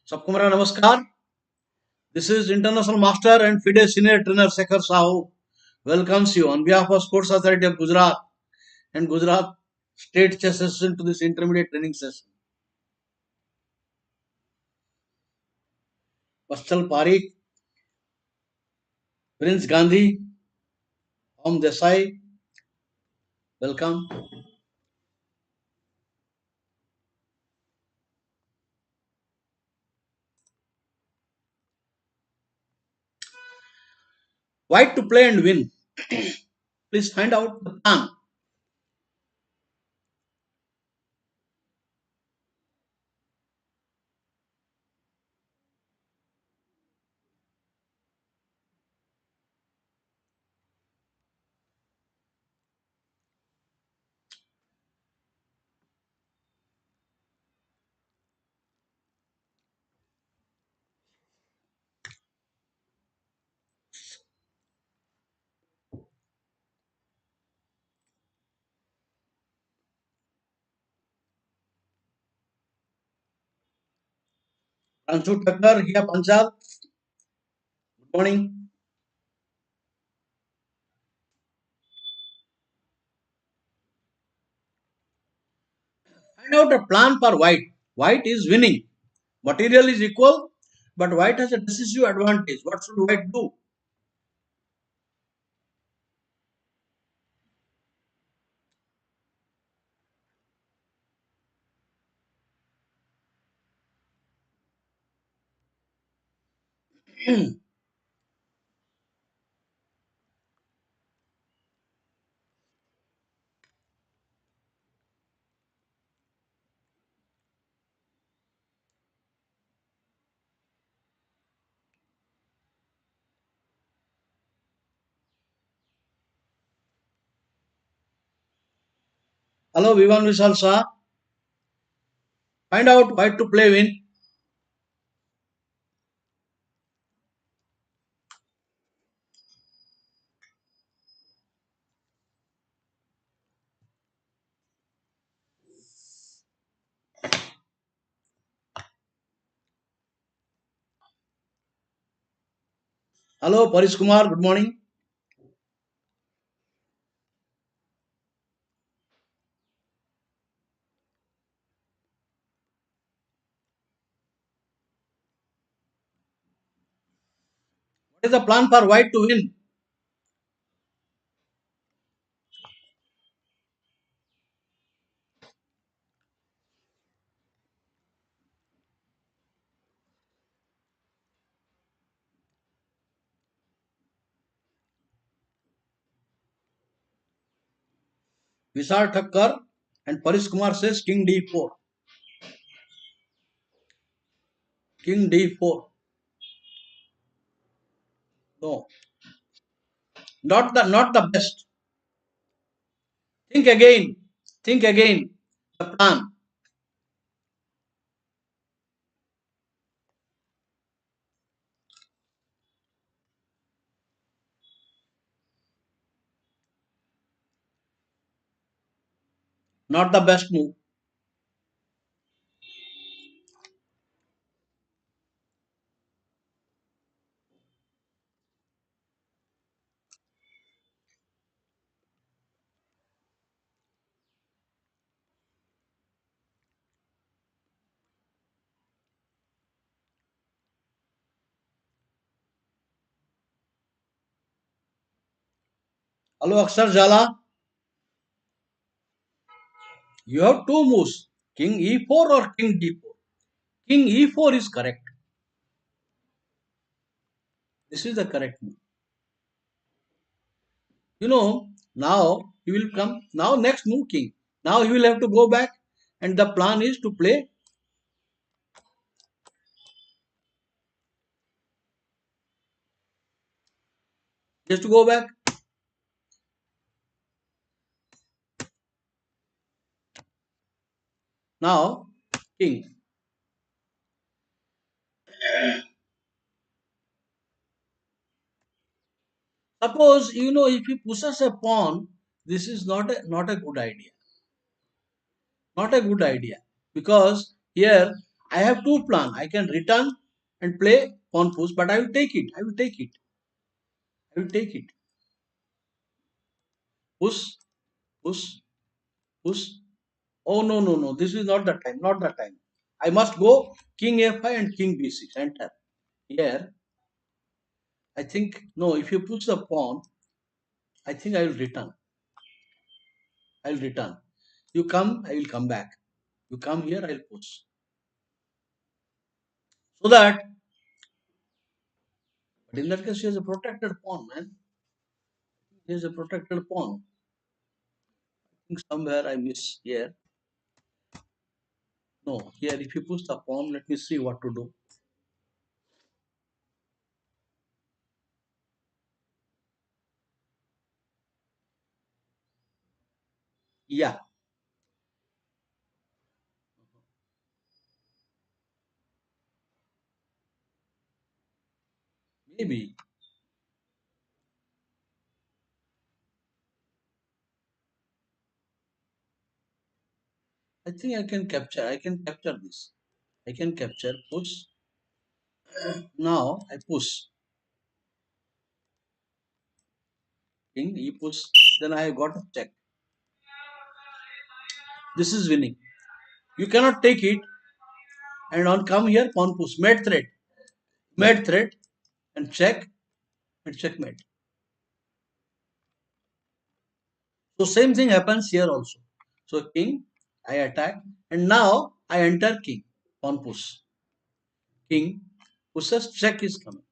सबको मेरा नमस्कार. This is International Master and FIDE Senior Trainer Sekhar Sahu welcomes you on behalf of Sports Authority of Gujarat and Gujarat State Chess Association to this intermediate training session. Vatsal Parikh, Prince Gandhi, Om Desai, welcome. White to play and win. Please find out the plan. Pranchu Thakkar here, Punjab. Good morning. Find out a plan for white. White is winning. Material is equal, but white has a decisive advantage. What should white do? Hello, Vivan Vishal Shah. Find out white to play win. Hello, Paris Kumar. Good morning. What is the plan for white to win? Vishal Thakkar and Paris Kumar says King D4. King D4. No, not the best. Think again. Think again. The plan. Not the best move. Hello, Aksar Jala. You have two moves. King E4 or King D4. King E4 is correct. This is the correct move. Now he will come. Now next move king. Now he will have to go back, and the plan is to play. Just to go back. Now king. Suppose if he pushes a pawn, this is not a good idea. Not a good idea, because here I have two plan. I can return and play pawn push, but I will take it. I will take it. I will take it. Push, push, push. Oh no, no, no. This is not the time. Not the time. I must go king a5 and king b6. Enter. Here, I think no. If you push the pawn, I think I will return. I will return. You come, I will come back. You come here, I will push. So that, but in that case, she has a protected pawn, man. He has a protected pawn. I think somewhere I miss here. No, here if you push the pawn, let me see what to do. Yeah, maybe. I think I can capture. I can capture this. I can capture, push. Now I push. King, he push. Then I have got a check. This is winning. You cannot take it and on come here, pawn push. Mate threat. Mate threat and check and checkmate. So same thing happens here also. So king, I attack and now I enter king. Pawn push. King pushes, check is coming.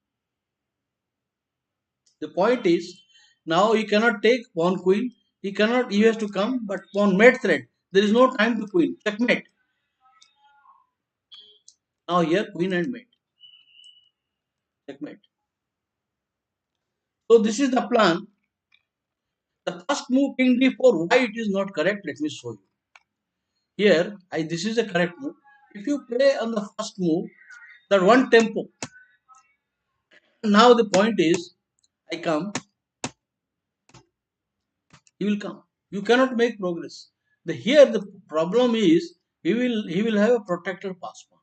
The point is, now he cannot take pawn queen. He cannot. He has to come, but pawn mate threat. There is no time to queen. Checkmate. Now here queen and mate. Checkmate. So this is the plan. The first move king d4. Why it is not correct? Let me show you. Here, this is a correct move. If you play on the first move, that one tempo. Now the point is, I come. He will come. You cannot make progress. The problem is he will have a protected pass pawn.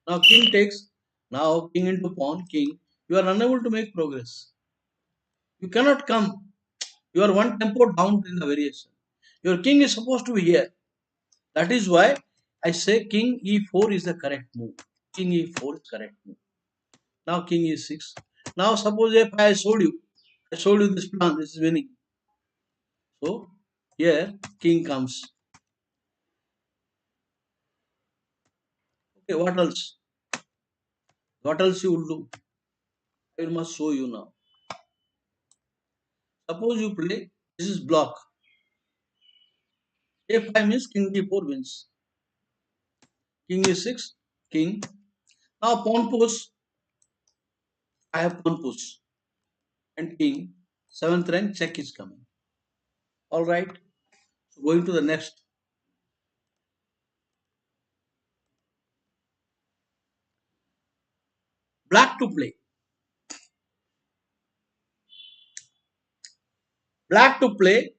Now king takes, now king into pawn, king. You are unable to make progress. You cannot come. You are one tempo down in the variation. Your king is supposed to be here. That is why I say king e4 is the correct move. King e4 is correct move. Now king e6. Now suppose if I showed you this plan, this is winning. So here king comes. Okay, what else? What else you will do? I must show you now. Suppose you play, this is block. A5 means king d4 wins. King e6, king. Now pawn push, I have pawn push. And king, 7th rank, check is coming. Alright, so going to the next. Black to play. Black to play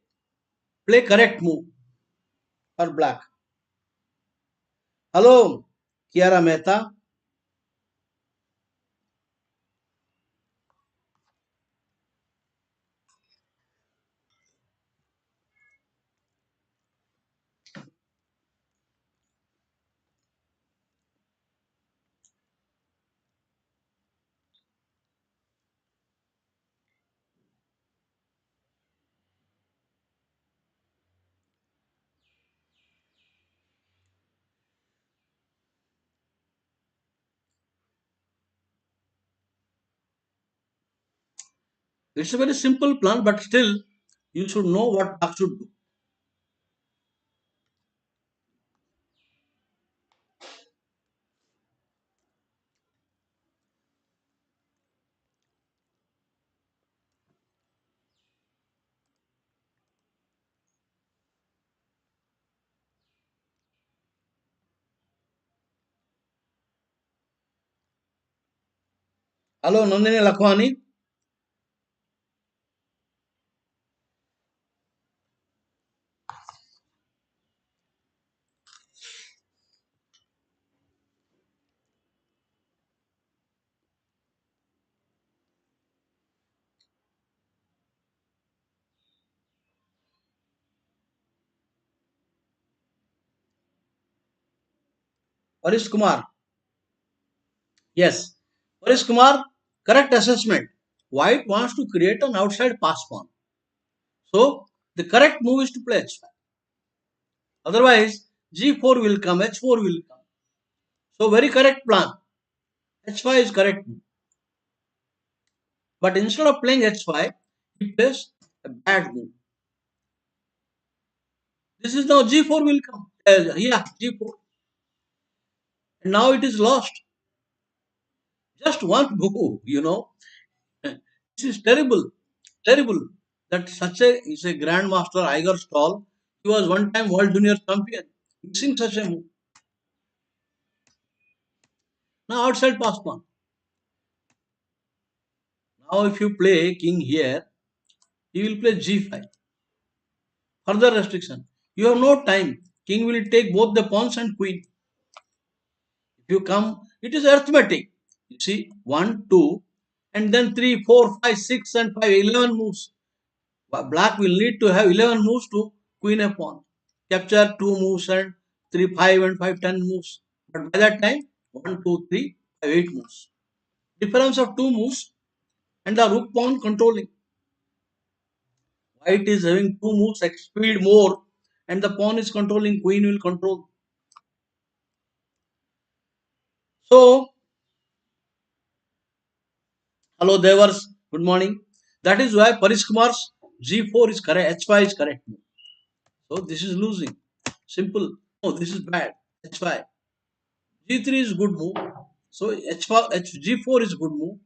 correct move for black. Hello, Kiara Mehta. It's a very simple plan, but still you should know what black should do. Hello, Nandini Lakhwani. Parish Kumar. Yes. Parish Kumar, correct assessment. White wants to create an outside pass pawn. So the correct move is to play h5. Otherwise, g4 will come, h4 will come. So very correct plan. h5 is correct move. But instead of playing h5, he plays a bad move. This is now g4 will come. Yeah, g4. And now it is lost. Just one move. This is terrible. Terrible. That such a is a grandmaster Iger Stall. He was one time world junior champion. Missing such a move. Now outside pass pawn. Now if you play king here, he will play g5. Further restriction. You have no time. King will take both the pawns and queen. If you come, it is arithmetic. You see, 1, 2, and then 3, 4, 5, 6, and 5, 11 moves. Black will need to have 11 moves to queen a pawn. Capture 2 moves and 3, 5, and 5, 10 moves. But by that time, 1, 2, 3, 5, 8 moves. Difference of 2 moves and the rook pawn controlling. White is having 2 moves, speed more, and the pawn is controlling, queen will control. So, hello Devars, good morning. That is why Parish Kumar's g4 is correct, h5 is correct. So this is losing. Simple. Oh, this is bad. h5. g3 is good move. So h4, g4 is good move.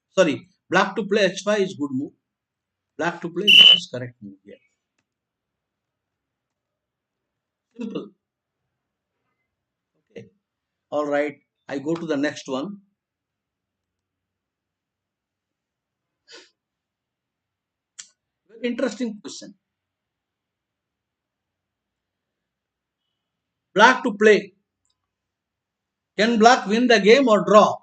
Sorry, black to play h5 is good move. Black to play this is correct move here. Simple. Okay. All right. I go to the next one. Very interesting question. Black to play. Can black win the game or draw?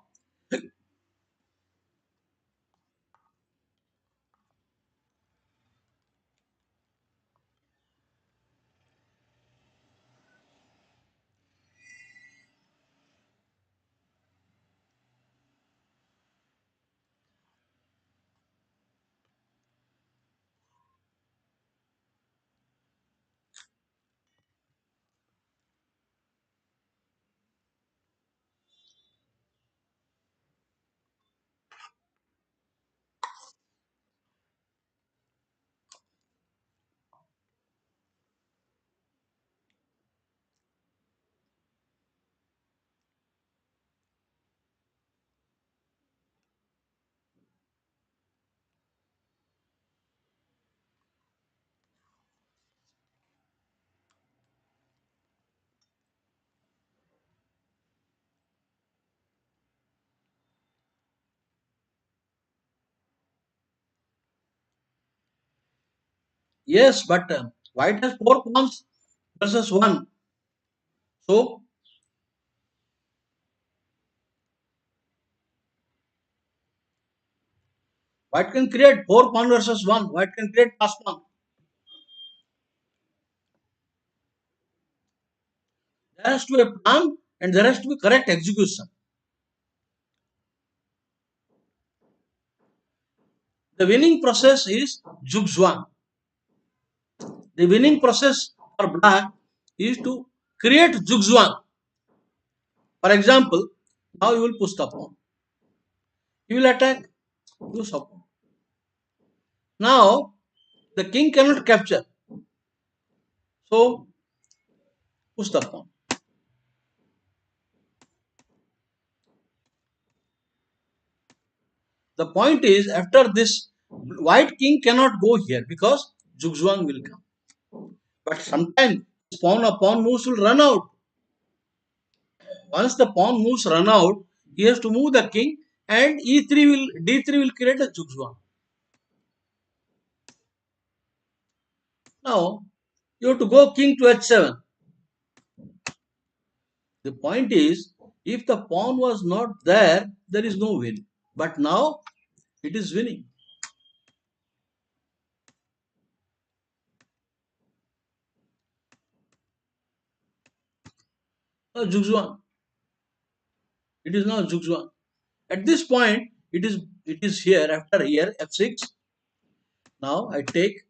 Yes, but white has 4 pawns versus 1. So white can create 4 pawn versus 1. White can create pass pawn. There has to be a plan and there has to be correct execution. The winning process is zugzwang. The winning process for black is to create zugzwang. For example, now you will push the pawn. You will attack, push the pawn. Now the king cannot capture. So push the pawn. The point is after this, white king cannot go here because zugzwang will come. But sometimes pawn moves will run out. Once the pawn moves run out, he has to move the king and d3 will create a zugzwang. Now you have to go king to h7. The point is, if the pawn was not there, there is no win. But now it is winning. Zugzwang. It is now zugzwang. At this point, it is here after here f6. Now I take,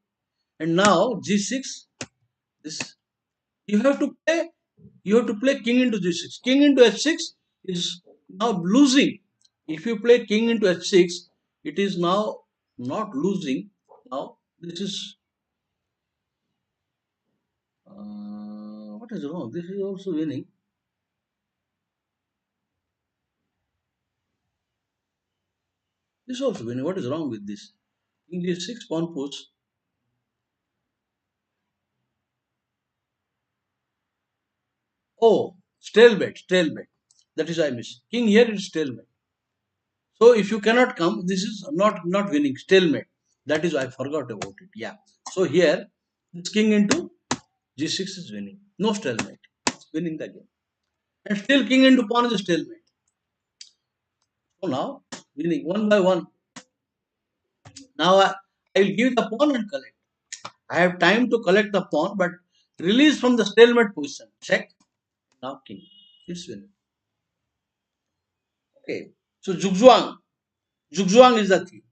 and now g6. This you have to play. You have to play king into g6. King into h6 is now losing. If you play king into h6, it is now not losing. Now this is what is wrong? This is also winning. This is also winning. What is wrong with this? King g6 pawn push. Oh, stalemate, stalemate. That is I miss. King here is stalemate. So if you cannot come, this is not winning. Stalemate. That is I forgot about it. Yeah. So here this king into g6 is winning. No stalemate. It's winning the game. And still king into pawn is a stalemate. So now winning one by one. Now I will give the pawn and collect. I have time to collect the pawn, but release from the stalemate position. Check. Now king. It's winning. Okay. So zugzwang. Zugzwang is the thing.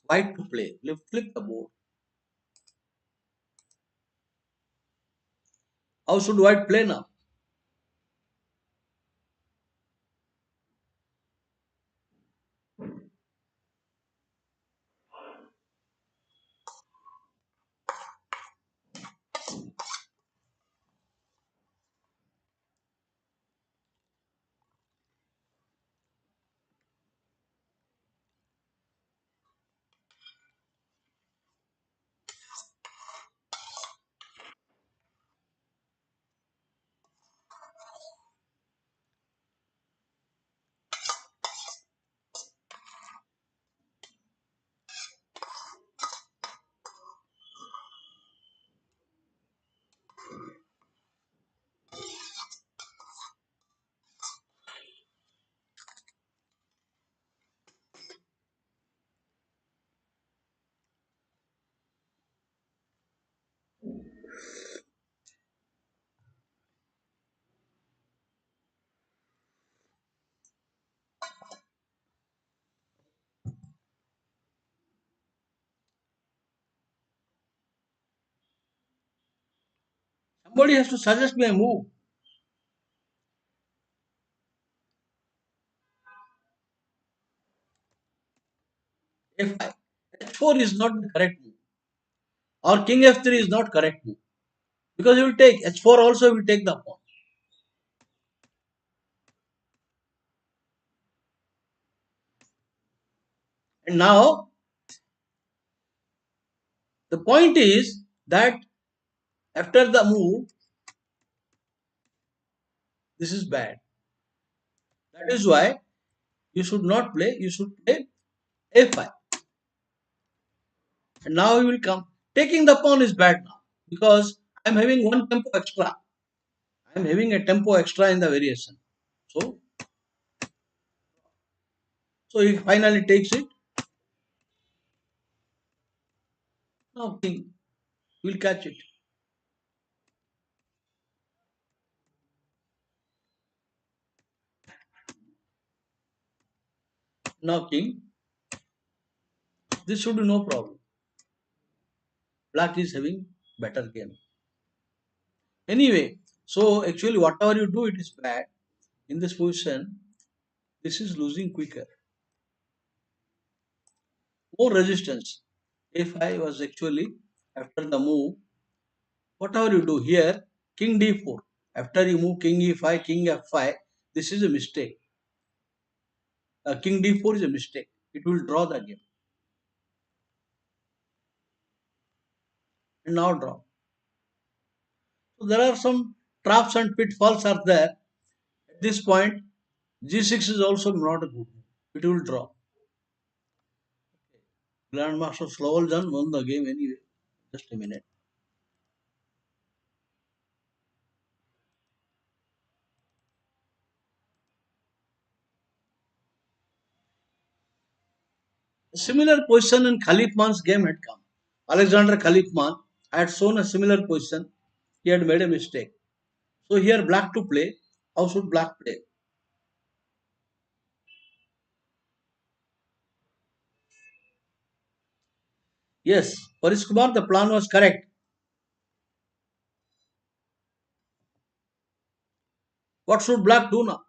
White to play. Left flip the board. How should white play now? Somebody has to suggest me a move. If h4 is not the correct move, or king f3 is not correct move, because he will take h4 also will take the pawn. And now the point is that after the move, this is bad. That is why you should not play. You should play a5. And now he will come. Taking the pawn is bad now because I am having one tempo extra. I am having a tempo extra in the variation. So, so he finally takes it. Now king will catch it. Now king. This should be no problem. Black is having better game. Anyway, so actually whatever you do, it is bad. In this position, this is losing quicker. More resistance. If I was actually after the move, whatever you do here, king d4. After you move king e5, king f5, this is a mistake. King d4 is a mistake. It will draw the game. And now draw. So there are some traps and pitfalls are there. At this point, g6 is also not a good move. It will draw. Grandmaster Slovoljan won the game anyway. Just a minute. A similar position in Khalif Man's game had come. Alexander Khalifman had shown a similar position. He had made a mistake. So here black to play. How should black play? Yes, Paris Kumar, the plan was correct. What should black do now?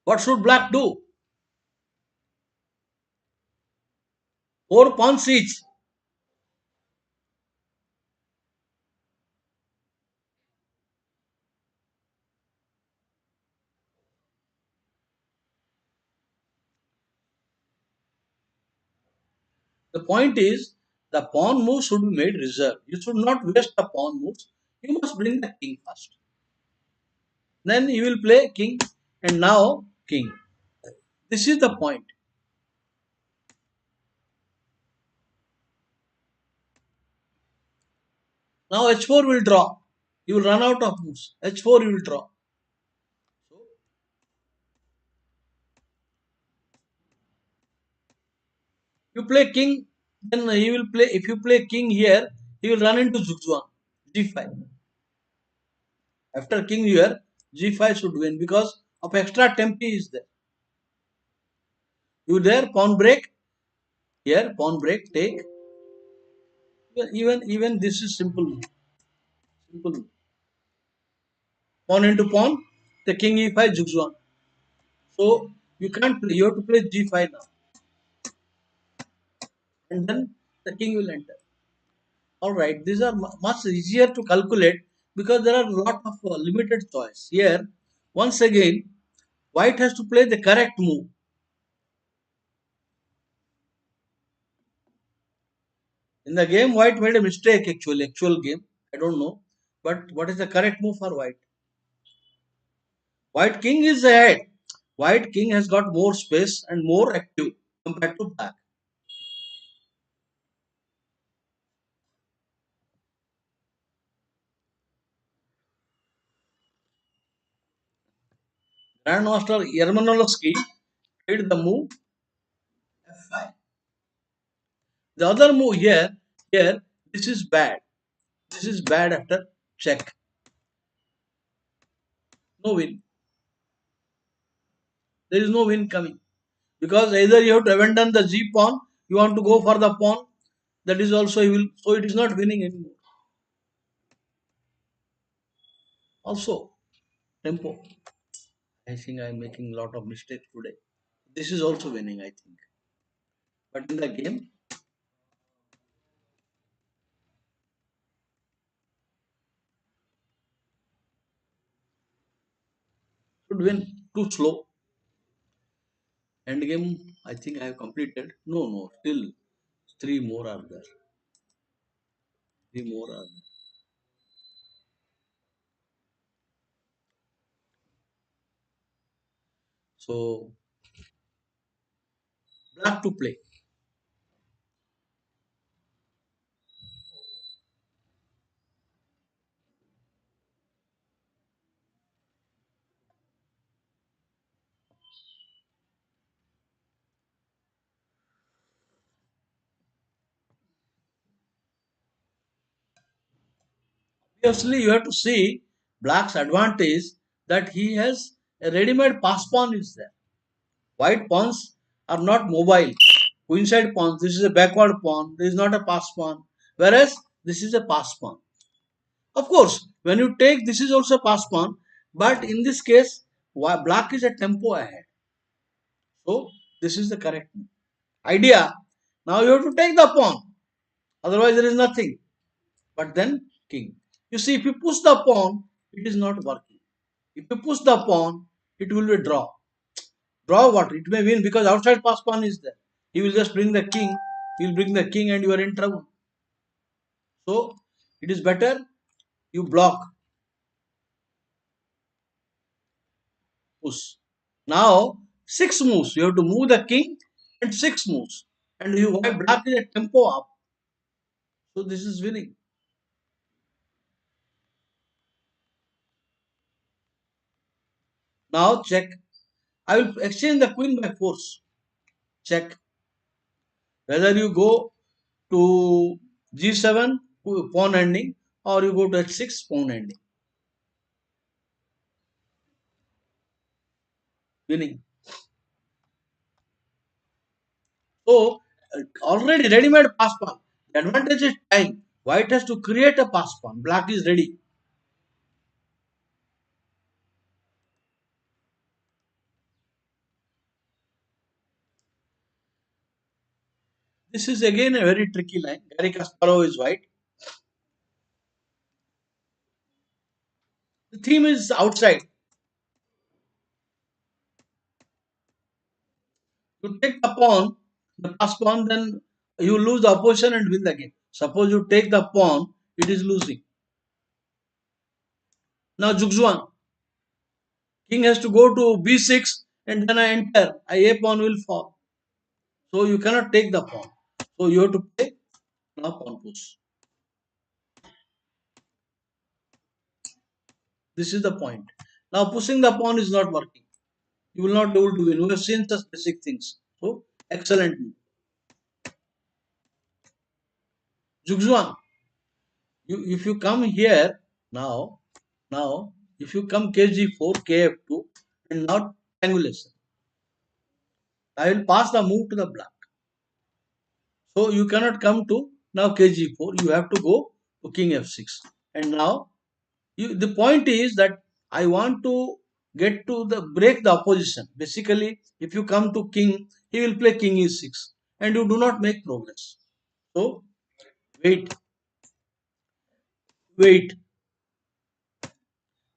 What should black do? Four pawns each. The point is, the pawn move should be made reserve. You should not waste the pawn moves. You must bring the king first. Then you will play king and now king. This is the point. Now h4 will draw. You will run out of moves. h4 you will draw. So you play king, then he will play. If you play king here, he will run into zugzwang, g5. After king here, g5 should win because of extra tempi is there. You there pawn break here, pawn break take. Even this is simple move. Simple move. Pawn into pawn, the king e5 zugzwang. So you can't play. You have to play g5 now, and then the king will enter. All right, these are much easier to calculate because there are a lot of limited choice. Here, once again, white has to play the correct move. In the game, white made a mistake actually, actual game. I don't know. But what is the correct move for white? White king is ahead. White king has got more space and more active compared to black. Grandmaster Yermanovsky played the move f5. The other move here, this is bad. This is bad after check. No win. There is no win coming. Because either you have to abandon the g pawn, you want to go for the pawn, that is also you will, so it is not winning anymore. Also, tempo. I think I am making a lot of mistakes today. This is also winning, I think. But in the game, should win too slow. End game, I think I have completed. No, still three more are there. Three more are there. So black to play. Obviously, you have to see black's advantage that he has a ready-made pass pawn is there. White pawns are not mobile. Queenside pawns, this is a backward pawn, this is not a pass pawn. Whereas this is a pass pawn. Of course, when you take this is also pass pawn, but in this case, black is a tempo ahead. So this is the correct idea. Now you have to take the pawn. Otherwise there is nothing. But then king. You see, if you push the pawn, it is not working. If you push the pawn, it will be draw. Draw what? It may win because outside pass pawn is there. He will just bring the king. He will bring the king and you are in trouble. So it is better you block, push. Now 6 moves. You have to move the king and 6 moves. And you why black is a tempo up. So this is winning. Now check. I will exchange the queen by force. Check. Whether you go to g7 pawn ending or you go to h6 pawn ending. Winning. So already ready-made pass pawn. The advantage is time. White has to create a pass pawn. Black is ready. This is again a very tricky line. Garry Kasparov is white. The theme is outside. You take the pass pawn, then you lose the opposition and win the game. Suppose you take the pawn, it is losing. Now Zugzwang. King has to go to b6 and then I enter. A pawn will fall. So you cannot take the pawn. So you have to play now pawn push. This is the point. Now pushing the pawn is not working. You will not be able to win. We have seen such basic things. So excellent move. Zugzwang. If you come here now if you come kg4, kf2 and now triangulation, I will pass the move to the black. So you cannot come to now kg4. You have to go to king f6. And now the point is that I want to get to the break the opposition. Basically, if you come to king, he will play king e6 and you do not make progress. So wait, wait.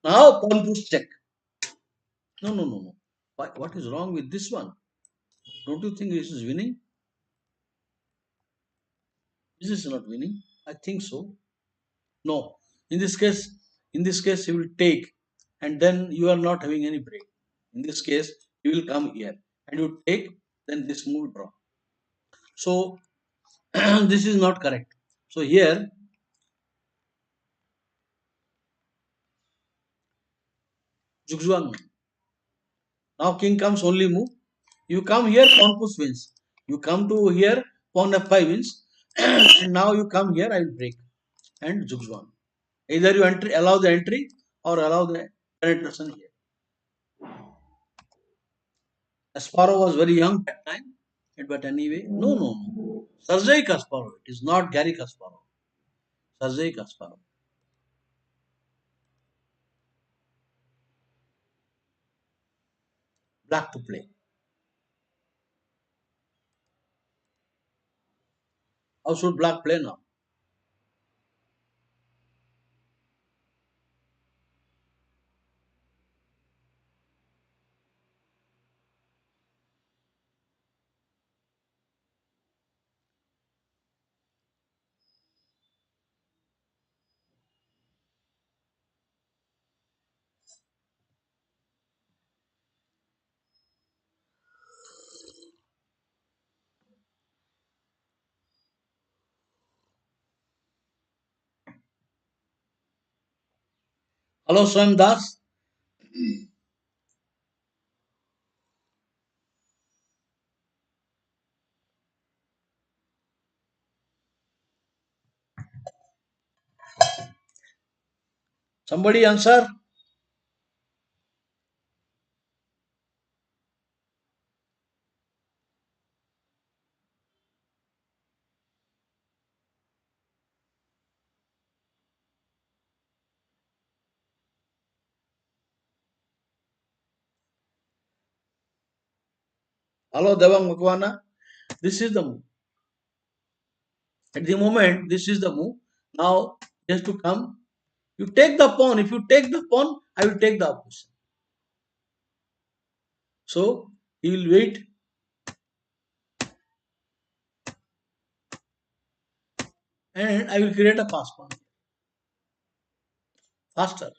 Now pawn push check. No, no, no, no. What is wrong with this one? Don't you think this is winning? This is not winning. I think so. No. In this case, he will take, and then you are not having any break. In this case, you will come here and you take, then this move draw. So this is not correct. So here, Zugzwang. Now king comes only move. You come here, pawn push wins. You come to here, pawn f5 wins. And now you come here, I will break. And Zugzwang. Either you allow the entry or allow the penetration here. Kasparov was very young that time, but anyway, no, no, no. Sergei Kasparov. It is not Garry Kasparov. Sergei Kasparov. Black to play. How should black play now? Hello, Swam Das. Somebody answer. Hello, Devang Makwana. This is the move. At the moment, this is the move. Now He has to come. You take the pawn. If you take the pawn, I will take the opposition. So he will wait, and I will create a pass pawn faster.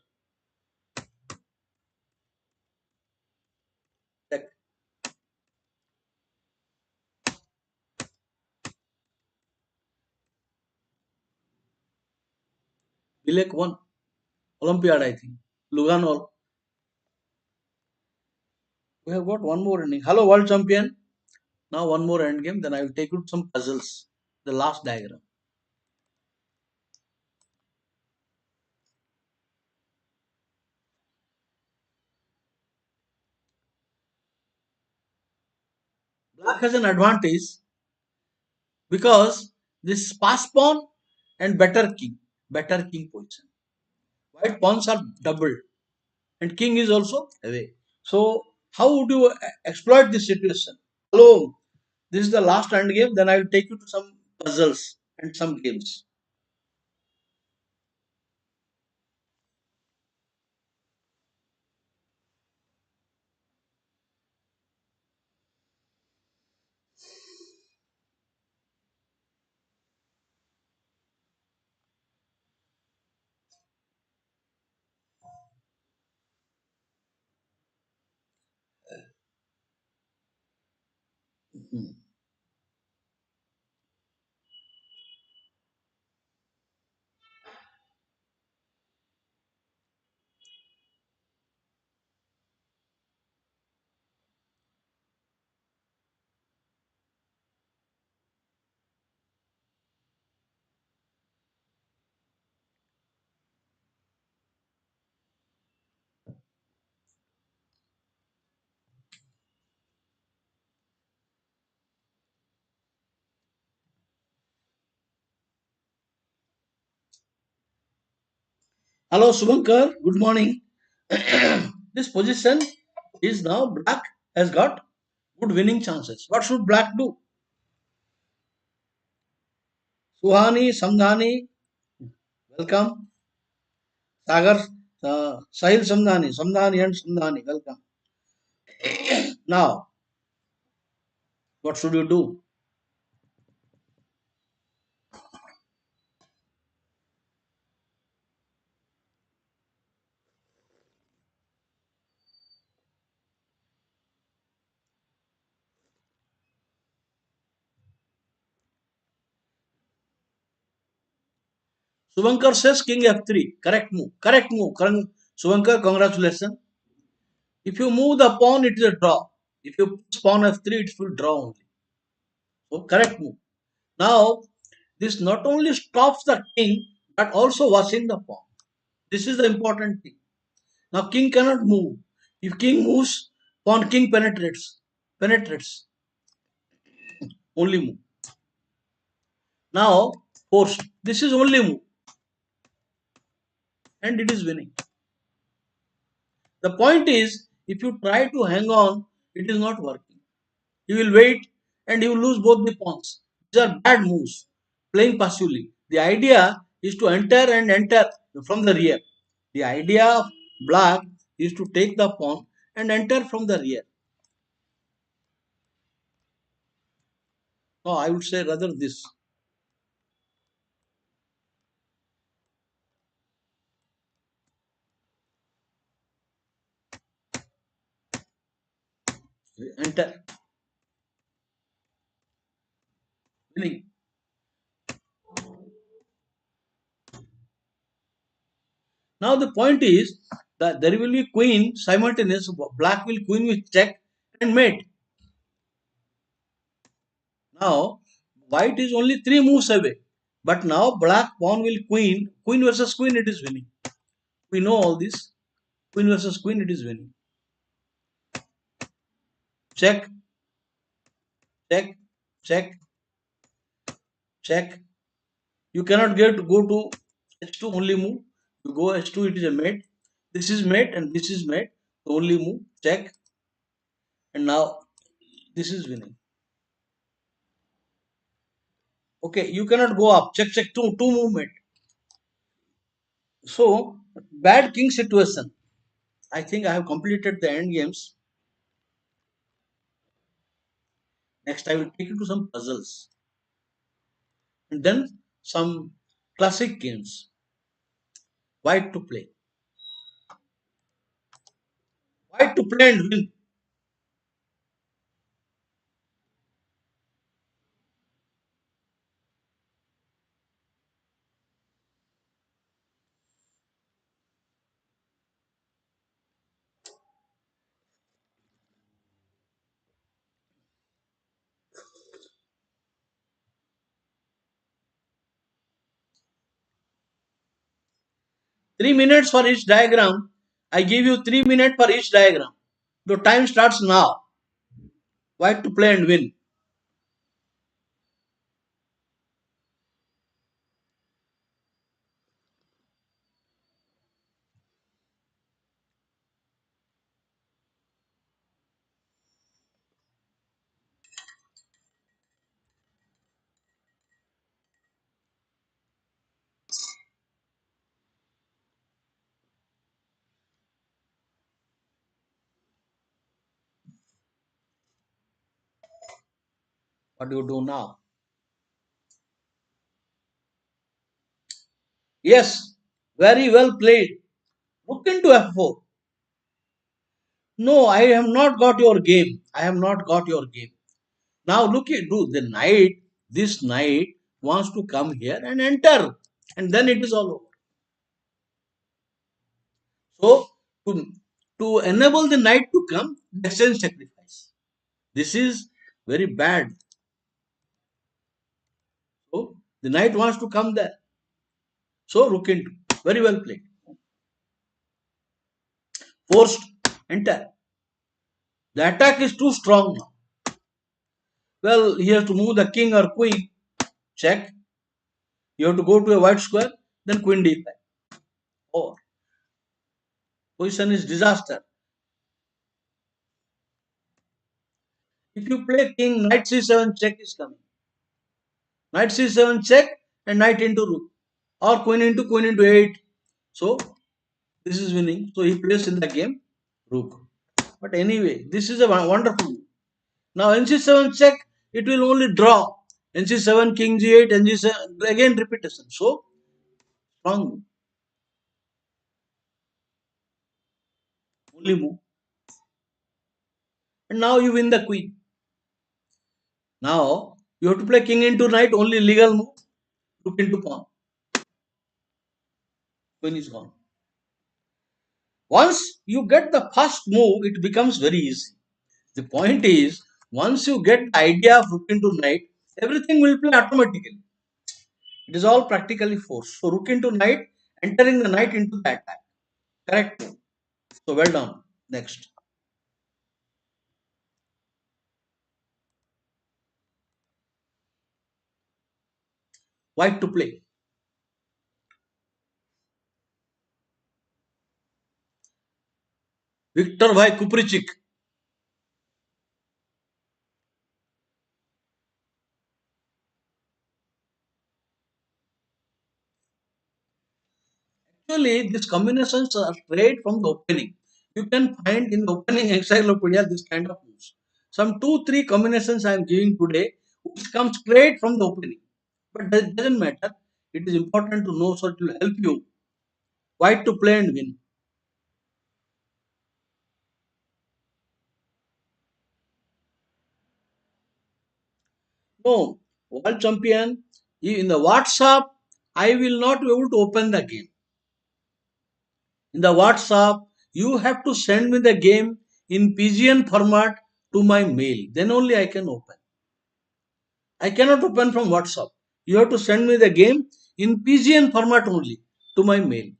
Like Bilek won Olympiad, I think. Lugano. We have got one more ending. Hello, world champion. Now one more end game. Then I will take you to some puzzles. The last diagram. Black has an advantage because this pass pawn and better king position. White pawns are doubled and king is also away. So how would you exploit this situation? Hello, this is the last end game. Then I will take you to some puzzles and some games. Mhm. Hello, Subankar. Good morning. This position is now black has got good winning chances. What should black do? Suhani, Samdhani, welcome. Sagar, Sahil Samdhani and Samdhani, welcome. Now, what should you do? Subankar says King F3. Correct move. Correct move. Subankar, congratulations. If you move the pawn, it is a draw. If you put pawn F3, it will draw only. So, correct move. Now, this not only stops the king, but also washing the pawn. This is the important thing. Now, king cannot move. If king moves, pawn king penetrates. Penetrates. Only move. Now, forced. This is only move. And it is winning. The point is, if you try to hang on, it is not working. You will wait and you will lose both the pawns. These are bad moves. Playing passively. The idea is to enter from the rear. The idea of black is to take the pawn and enter from the rear. No, I would say rather this. Enter. Winning. Now the point is that there will be queen simultaneous. Black will queen with check and mate. Now white is only three moves away. But now black pawn will queen. Queen versus queen, it is winning. We know all this. Queen versus queen, it is winning. Check, check, check, check. You cannot go to h2 only move. You go h2, it is a mate. This is mate and this is mate. So only move. Check. And now this is winning. Okay, you cannot go up. Check, check, two movement. So, bad king situation. I think I have completed the end games. Next, I will take you to some puzzles and then some classic games. White to play. White to play and win. 3 minutes for each diagram. I give you 3 minutes for each diagram. The time starts now. White to play and win. What do you do now? Yes, very well played. Look into F4. No, I have not got your game. I have not got your game. Now look at do the knight. This knight wants to come here and enter, and then it is all over. So to to enable the knight to come, exchange sacrifice. This is very bad. So the knight wants to come there. So rook into. Very well played. Forced enter. The attack is too strong now. Well, he has to move the king or queen. Check. You have to go to a white square, then queen d5. Or position is disaster. If you play king, knight c7 check is coming. Knight c7 check and knight into rook. Or queen into 8. So this is winning. So he plays in the game rook. But anyway, this is a wonderful move. Now nc7 check, it will only draw. nc7, king g8, nc7, again repetition. So strong move. Only move. And now you win the queen. Now you have to play king into knight, only legal move. Rook into pawn. Queen is gone. Once you get the first move, it becomes very easy. The point is, once you get the idea of rook into knight, everything will play automatically. It is all practically forced. So rook into knight, entering the knight into the attack. Correct? So well done. Next. White to play. Victor Bhai Kuprichik. Actually, these combinations are straight from the opening. You can find in the opening encyclopedia this kind of moves. Some two, three combinations I am giving today, which come straight from the opening. But that doesn't matter. It is important to know so it will help you. White to play and win. No, world champion. In the WhatsApp, I will not be able to open the game. In the WhatsApp, you have to send me the game in PGN format to my mail. Then only I can open. I cannot open from WhatsApp. You have to send me the game in PGN format only to my mail.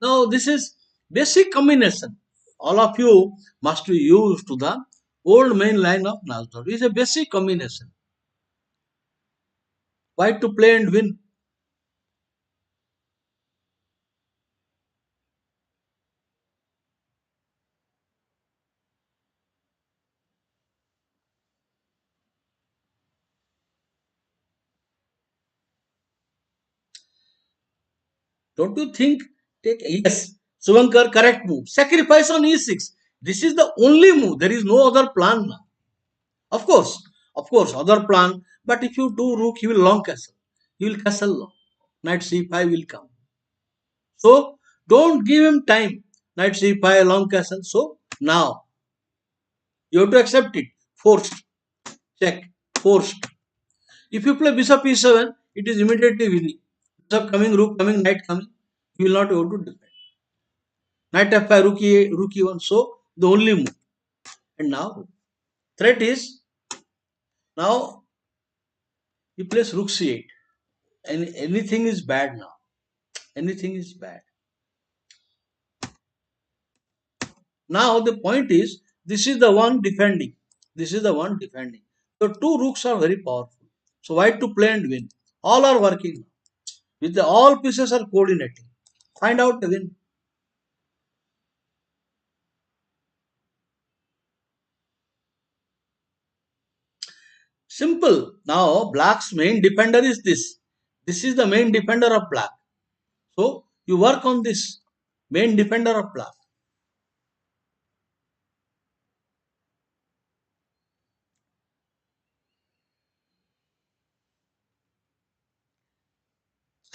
Now this is basic combination. All of you must be used to the old main line of Nasdaq. It is a basic combination. Why to play and win? Don't you think? Take yes, Suvankar, correct move. Sacrifice on e6. This is the only move. There is no other plan now. Of course, other plan. But if you do rook, he will long castle. He will castle long. Knight c5 will come. So don't give him time. Knight c5 long castle. So now you have to accept it. Forced. Check. Forced. If you play bishop e7, it is immediately winning. Bishop coming, rook coming, knight coming. You will not be able to defend. Knight f5, rook e1. So the only move. And now threat is now he plays rook c8. And anything is bad now. Anything is bad. Now the point is this is the one defending. This is the one defending. So two rooks are very powerful. So white to play and win. All are working. With the all pieces are coordinating. Find out the win. Simple. Now black's main defender is this. This is the main defender of black. So you work on this main defender of black.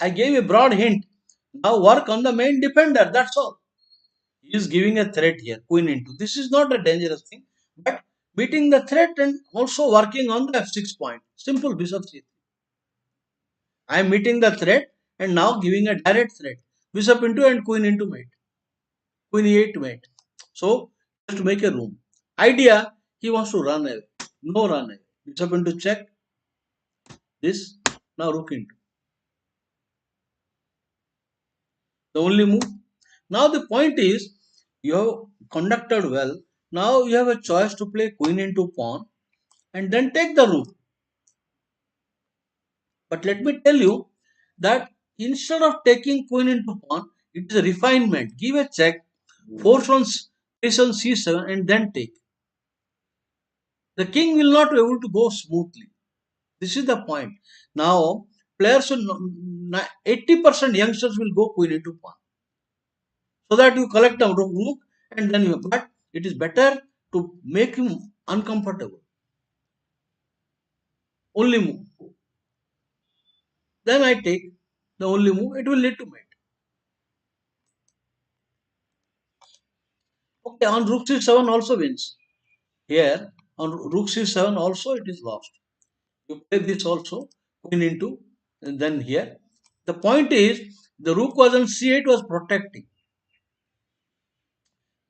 I gave a broad hint. Now work on the main defender. That's all. He is giving a threat here. Queen into. This is not a dangerous thing. But beating the threat and also working on the f6 point. Simple bishop c3. I am meeting the threat and now giving a direct threat. Bishop into and queen into mate. Queen e8 mate. So just to make a room. Idea, he wants to run away. No run away. Bishop into check. This. Now rook into. The only move. Now the point is you have conducted well. Now you have a choice to play queen into pawn and then take the rook. But let me tell you that instead of taking queen into pawn, it is a refinement. Give a check, force on c7 and then take. The king will not be able to go smoothly. This is the point. Now, players should 80% youngsters will go queen into pawn. So that you collect a rook and then you. But it is better to make him uncomfortable. Only move. Then I take the only move. It will lead to mate. Okay, on rook c7 also wins. Here on rook c7 also it is lost. You play this also, queen into, and then here. The point is the rook was on c8 was protecting.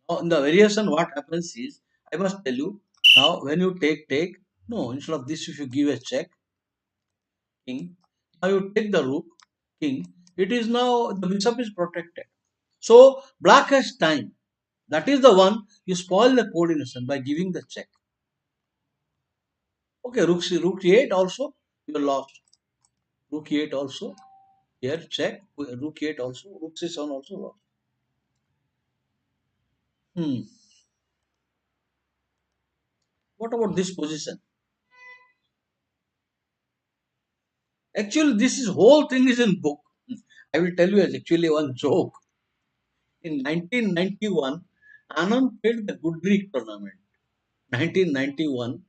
Now in the variation what happens is, I must tell you, now when you take, no, instead of this if you give a check, king, now you take the rook, king, it is now the bishop is protected. So black has time. That is the one you spoil the coordination by giving the check. Okay, rook e8 also you lost. Rook e8 also. Here check. Rook e8 also. Rook c7 also lost. Hmm. What about this position? Actually, this is whole thing is in book. I will tell you as actually one joke. In 1991, Anand played the Goodrick tournament. 1991,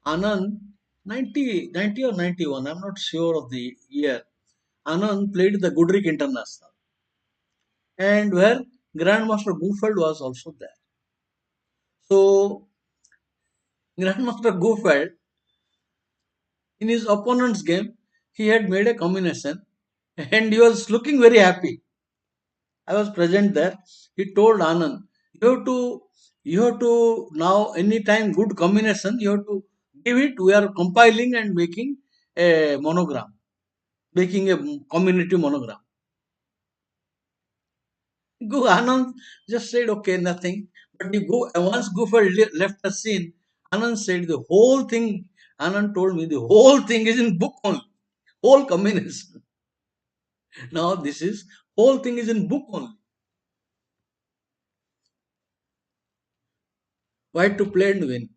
Anand 90 or 91. I'm not sure of the year. Anand played the Goodrick International, and where Grandmaster Gufeld was also there. So Grandmaster Gufeld, in his opponent's game, he had made a combination and he was looking very happy. I was present there. He told Anand, you have to now anytime good combination, you have to give it. We are compiling and making a monogram, making a community monogram. Go Anand just said, okay, nothing. But you go once Guffer left the scene, Anand said the whole thing. Anand told me the whole thing is in book only, whole combination. Now this is whole thing is in book only. Why to play and win?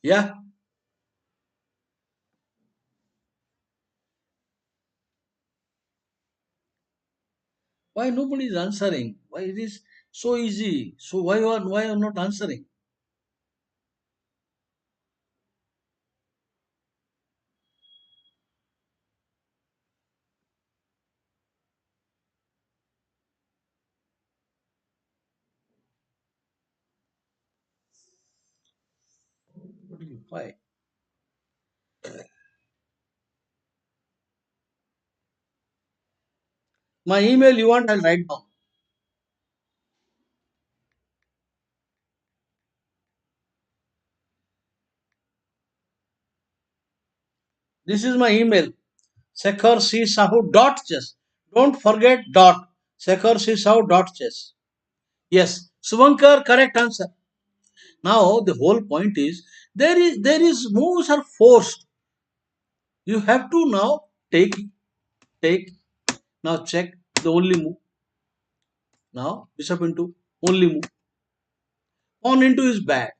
Yeah. Why nobody is answering? Why it is so easy? So why you are not answering? Why? My email you want? I'll write down. This is my email. Sekhar Sahu dot chess. Don't forget dot. Sekhar Sahu dot chess. Yes. Subankar, correct answer. Now the whole point is there is moves are forced. You have to now take now check the only move. Now bishop into only move. Pawn into is bad.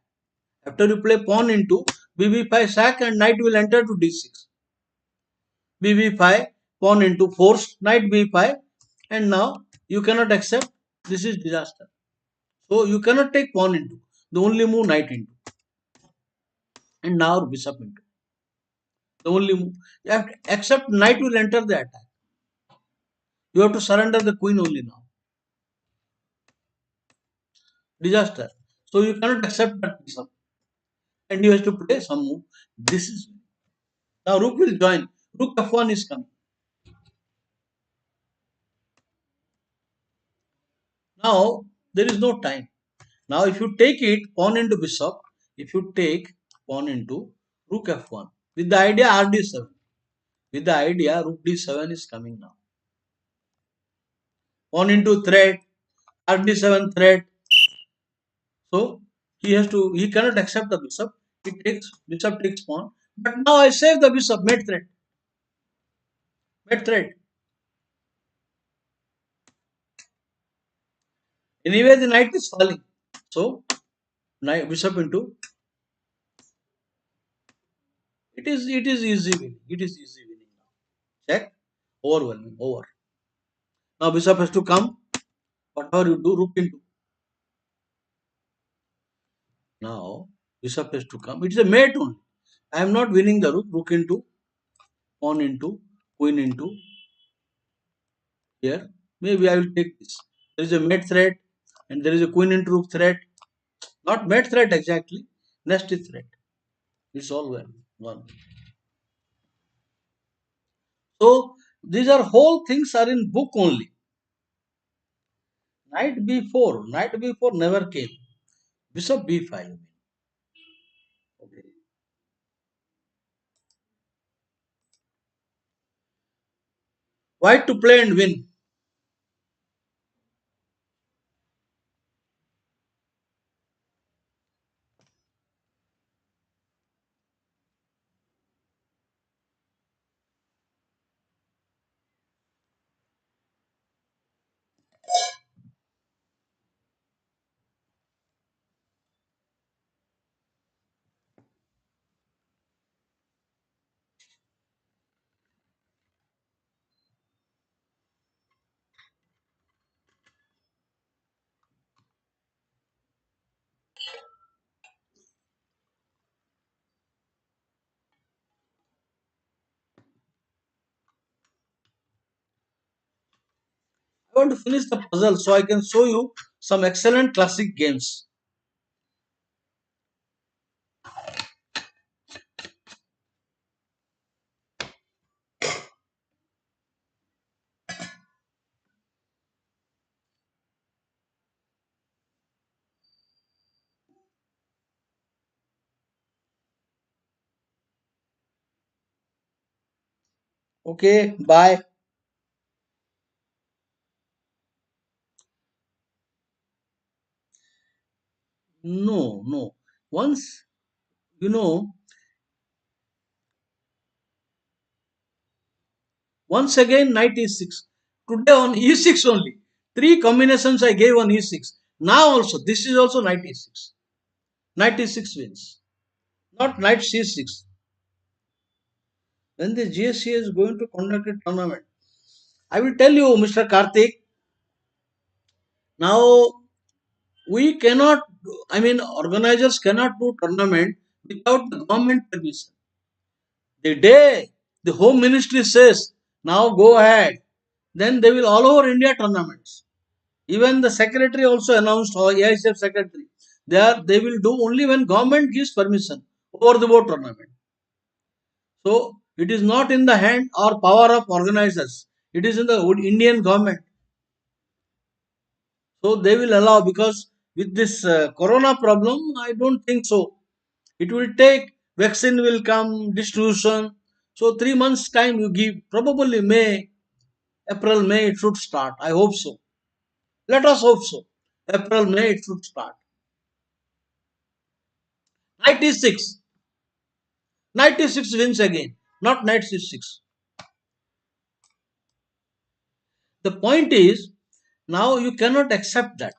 After you play pawn into bb5 sack and knight will enter to d6. bb5 pawn into forced knight b5 and now you cannot accept. This is disaster. So you cannot take pawn into. The only move knight into and now bishop into. The only move. You have to accept knight will enter the attack. You have to surrender the queen only now. Disaster. So you cannot accept that bishop and you have to play some move. This is now rook will join. Rook f1 is coming. Now there is no time. Now if you take it pawn into bishop, if you take pawn into rook f1 with the idea rd7, with the idea rook d7 is coming now. Pawn into threat, rd7 threat. So he cannot accept the bishop. Bishop takes pawn. But now I save the bishop, made threat. Anyway, the knight is falling. So knight bishop into it is easy winning. It is easy winning now. Check. Overwhelming. Over. Now bishop has to come. Whatever you do, rook into. Now bishop has to come. It is a mate only. I am not winning the rook. Rook into, pawn into, queen into. Here, maybe I will take this. There is a mate threat and there is a queen into rook threat. Not mate threat exactly. Nested threat. It's all well. One. So these are whole things are in book only. Knight b4. Knight b4 never came. Bishop b5. Okay. White to play and win. I want to finish the puzzle so I can show you some excellent classic games. Okay, bye. No, no. Once, you know, once again knight e6. Today on e6 only. Three combinations I gave on e6. Now also, this is also knight e6. Knight e6 wins. not knight c6. When the GSC is going to conduct a tournament, I will tell you, Mr. Karthik, now we cannot, organizers cannot do tournament without the government permission. The day the Home Ministry says, now go ahead, then they will all over India tournaments. Even the secretary also announced, or AICF secretary, they will do only when government gives permission over the board tournament. So it is not in the hand or power of organizers. It is in the Indian government. So they will allow, because with this corona problem, I don't think so. It will take, vaccine will come, distribution. So 3 months time you give, probably May, April, May it should start. I hope so. Let us hope so. April, May it should start. Knight e6. Knight e6 wins again, not knight c6. The point is, now you cannot accept that.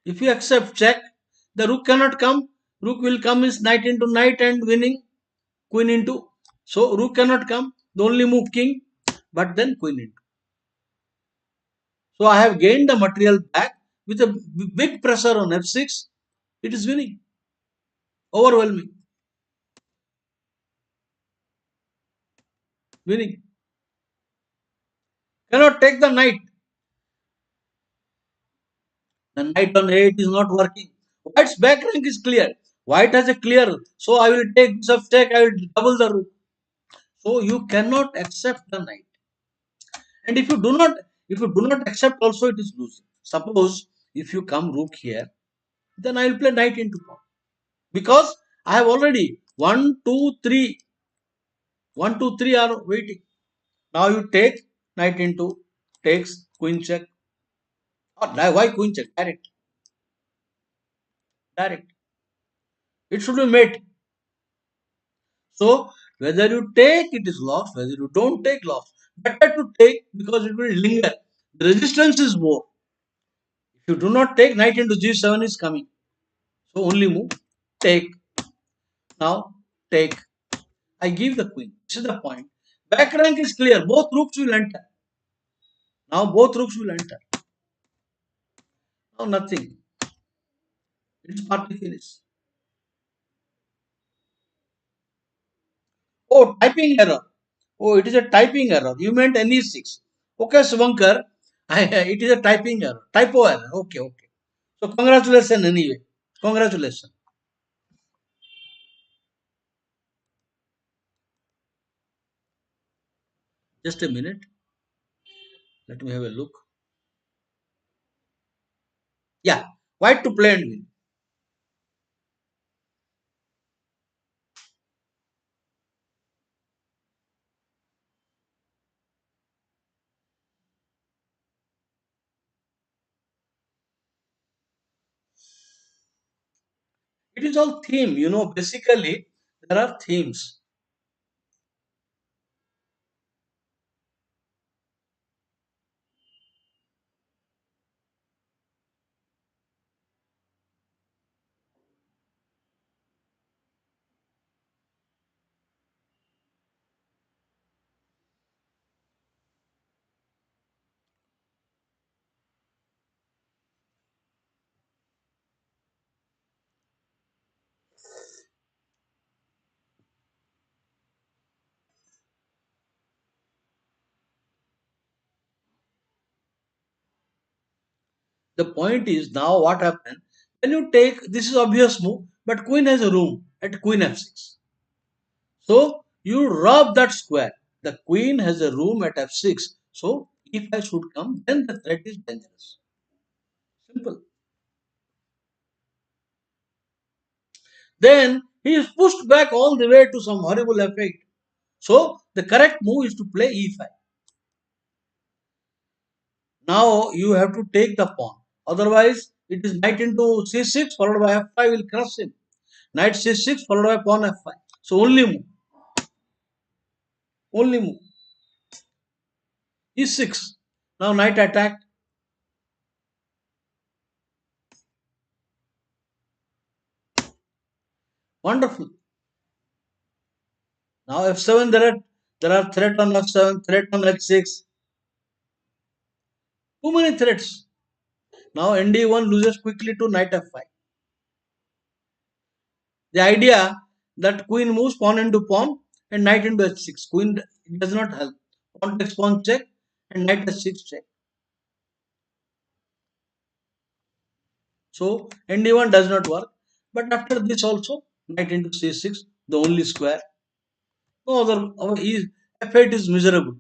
If you accept check, the rook cannot come. Rook will come is knight into knight and winning, queen into. So rook cannot come. The only move king, but then queen into. So I have gained the material back with a big pressure on f6. It is winning. Overwhelming. Winning. Cannot take the knight. The knight on 8 is not working. White's back rank is clear. White has a clear. So I will take bishop take. I will double the rook. So you cannot accept the knight. And if you do not accept also, it is losing. Suppose if you come rook here, then I will play knight into pawn. Because I have already 1, 2, 3. 1, 2, 3 are waiting. Now you take knight into, takes queen check. Or why queen check? Direct. Direct. It should be mate. So whether you take, it is lost. Whether you don't take, lost. Better to take, because it will linger. The resistance is more. If you do not take, knight into g7 is coming. So only move. Take. Now take. I give the queen. This is the point. Back rank is clear. Both rooks will enter. Now both rooks will enter. Now nothing. It's partly finished. Oh, typing error. Oh, it is a typing error. You meant NE6. Okay, Subankar. It is a typing error. Typo error. Okay, okay. So congratulations anyway. Congratulations. Just a minute. Let me have a look. Yeah. White to play and win. It is all theme. Basically, there are themes. The point is, now what happened? When you take, this is obvious move, but queen has a room at queen f6. So you rob that square. The queen has a room at f6. So if I should come, then the threat is dangerous. Simple. Then he is pushed back all the way to some horrible f8. So the correct move is to play e5. Now you have to take the pawn. Otherwise, it is knight into c6 followed by f5 will crush him. Knight c6 followed by pawn f5. So only move. Only move. e6. Now knight attack. Wonderful. Now f7, there are threat on f7, threat on h6. Too many threats. Now nd1 loses quickly to knight f5. The idea that queen moves pawn into pawn and knight into h6. Queen does not help. Pawn takes pawn check and knight h6 check. So nd1 does not work. But after this also, knight into c6, the only square. No other. F8 is miserable.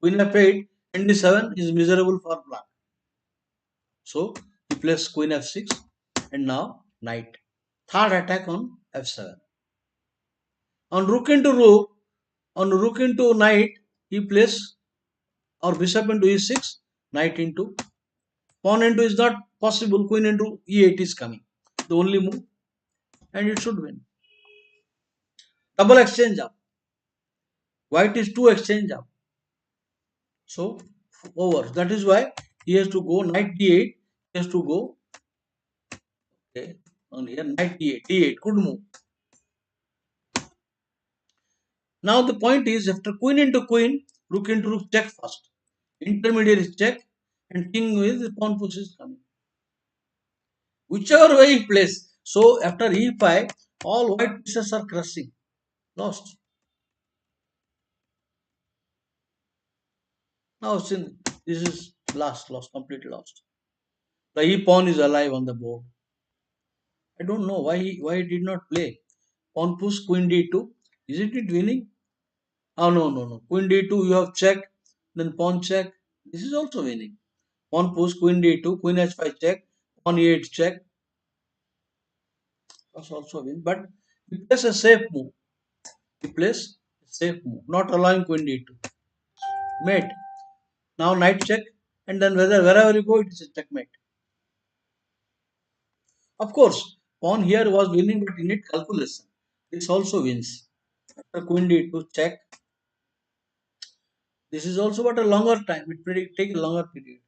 Queen f8, nd7 is miserable for black. So he plays queen f6 and now knight. Third attack on f7. On rook into rook, on rook into knight, he plays or bishop into e6, knight into pawn into is not possible. Queen into e8 is coming. The only move, and it should win. Double exchange up. White is two exchange up. So over. That is why he has to go knight d8. He has to go okay on here knight d8. D8 good move. Now the point is after queen into queen, rook into rook check first. Intermediate is check and king with pawn push is coming. Whichever way he plays. So after e5, all white pieces are crushing. Lost. Now since this is lost, completely lost. The e pawn is alive on the board. I don't know why he did not play. Pawn push queen d2. Isn't it winning? Oh no. Queen d2 you have check, then pawn check. This is also winning. Pawn push queen d2, queen h5 check, pawn e8 check. That's also win. But he plays a safe move. He plays a safe move, not allowing queen d2. Mate. Now knight check, and then wherever you go, it is a checkmate. Of course, pawn here was winning, but you need calculation. This also wins. After queen d2 check. This is also but a longer time. It will take a longer period.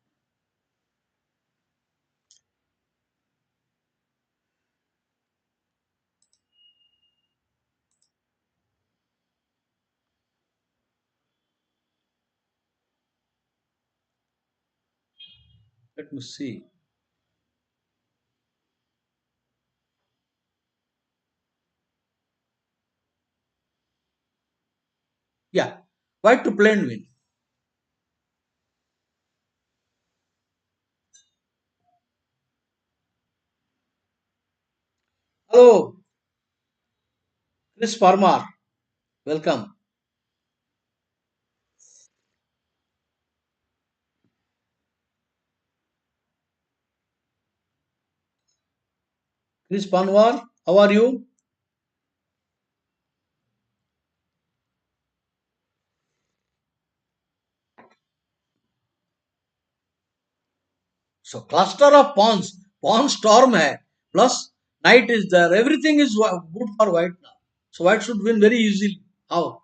Let me see. Yeah, white to play and win. Hello, Chris Parmar. Welcome. Chris Parmar, how are you? So cluster of pawns, pawn storm hai. Plus knight is there. Everything is good for white now. So white should win very easily. How?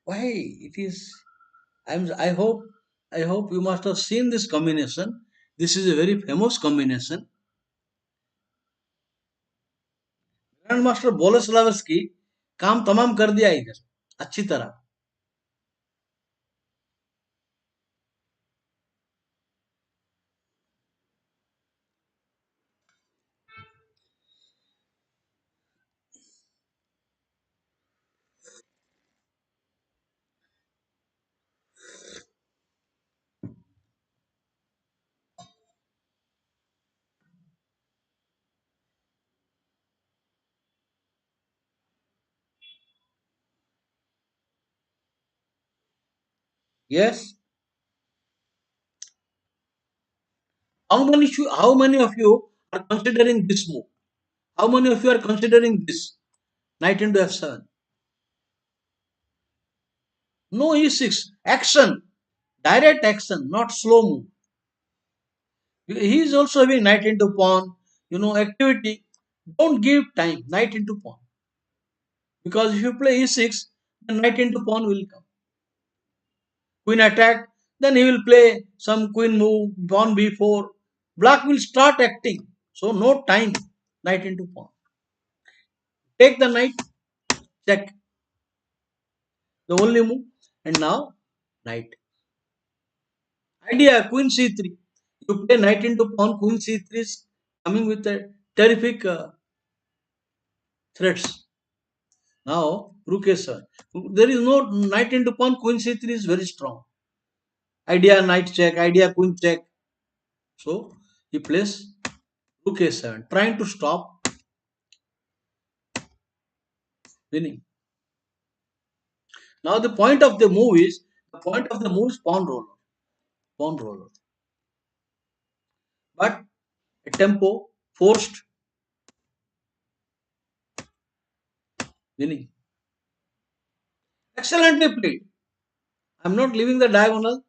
Why it is? I hope you must have seen this combination. This is a very famous combination. Grand master Boleslavsky काम तमाम कर दिया इधर अच्छी तरह. Yes. How many of you are considering this move? How many of you are considering this? Knight into f7. No e6. Action. Direct action, not slow move. He is also having knight into pawn. Activity. Don't give time. Knight into pawn. Because if you play e6, then knight into pawn will come. Queen attack. Then he will play some queen move, pawn b4. Black will start acting. So no time. Knight into pawn. Take the knight. Check. The only move. And now knight. Idea queen c3. You play knight into pawn. Queen c3 is coming with a terrific threats. Now rook a7. There is no knight into pawn. Queen c3 is very strong. Idea knight check. Idea queen check. So he plays rook a7, trying to stop winning. Now the point of the move is pawn roller, pawn roller. But a tempo forced winning. Excellently played. I'm not leaving the diagonal.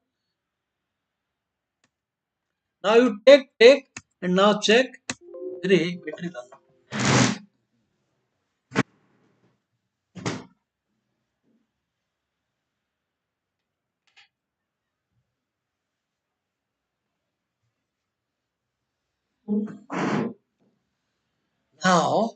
Now you take, and now check. Very done. Now,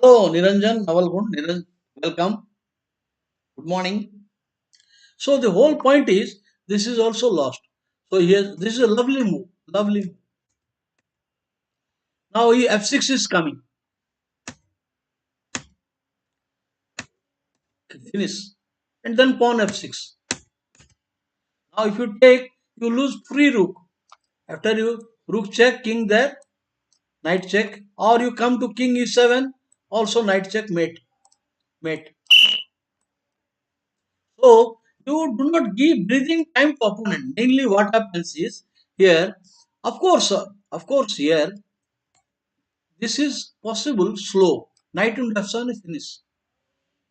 hello Niranjan, Navalgund, Niranjan, welcome. Good morning. So the whole point is this is also lost. So here this is a lovely move. Lovely move. Now f6 is coming. Finish. And then pawn f6. Now if you take, you lose free rook. After you rook check, king there, knight check, or you come to king e7, also knight check, mate. So you do not give breathing time to opponent. Mainly what happens is here, of course here, this is possible slow. Knight and f7 is finished.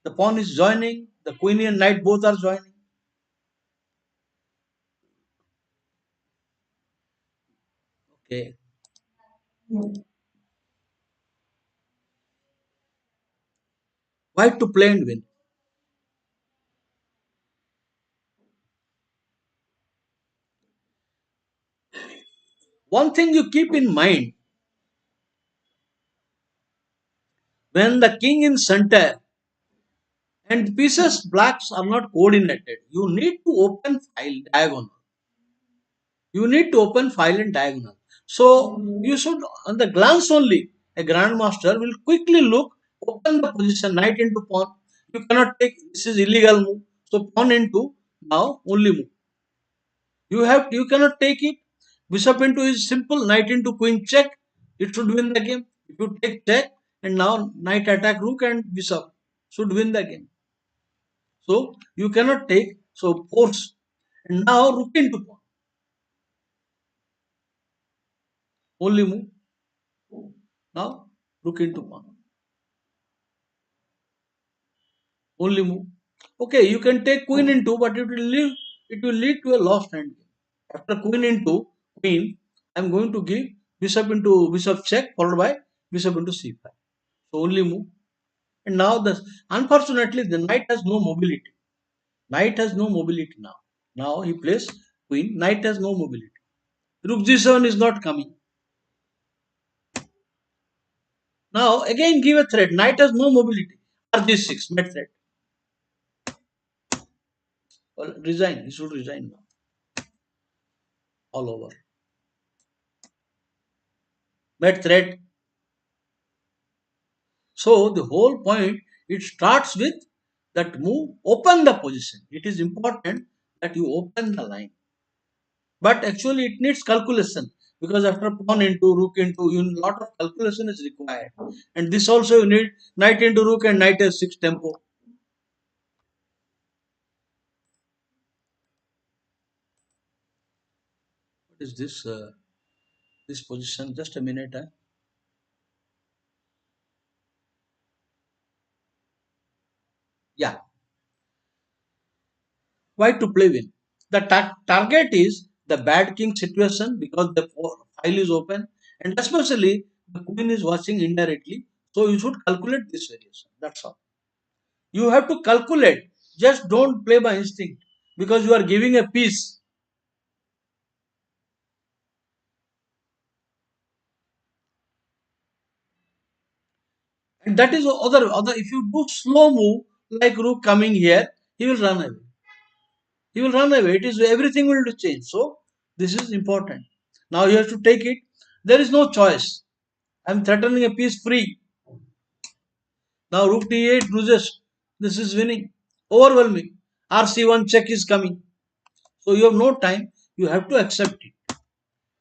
The pawn is joining, the queen and knight both are joining. Okay. White to play and win. One thing you keep in mind, when the king in center and pieces blacks are not coordinated, you need to open file diagonal. You need to open file and diagonal. So you should, on the glance only, a grandmaster will quickly look, open the position, knight into pawn. You cannot take, this is illegal move. So pawn into, now only move. You cannot take it. Bishop into is simple, knight into queen check. It should win the game. If you take check and now knight attack rook and bishop should win the game. So you cannot take, so force. And now rook into pawn. Only move. Now rook into pawn. Only move. Okay, you can take queen into, but it will lead to a lost hand. After queen into queen, I'm going to give bishop into bishop check followed by bishop into c5. So only move. And now the unfortunately the knight has no mobility. Knight has no mobility now. Now he plays queen. Knight has no mobility. Rook g7 is not coming. Now again give a threat. Knight has no mobility. R g6 met threat. Well, resign. He should resign now. All over. Met threat. So the whole point, it starts with that move open the position. It is important that you open the line. But actually it needs calculation, because after pawn into rook into, you lot of calculation is required. And this also you need knight into rook and knight f6 tempo. What is this? This position? Just a minute. Yeah. Why to play win? The target is the bad king situation, because the file is open, and especially the queen is watching indirectly. So you should calculate this variation. That's all. You have to calculate. Just don't play by instinct, because you are giving a piece. And that is other. If you do slow move like rook coming here, he will run away. He will run away. It is everything will change. So this is important. Now you have to take it. There is no choice. I am threatening a piece free. Now rook d8 loses. This is winning. Overwhelming. RC1 check is coming. So you have no time. You have to accept it.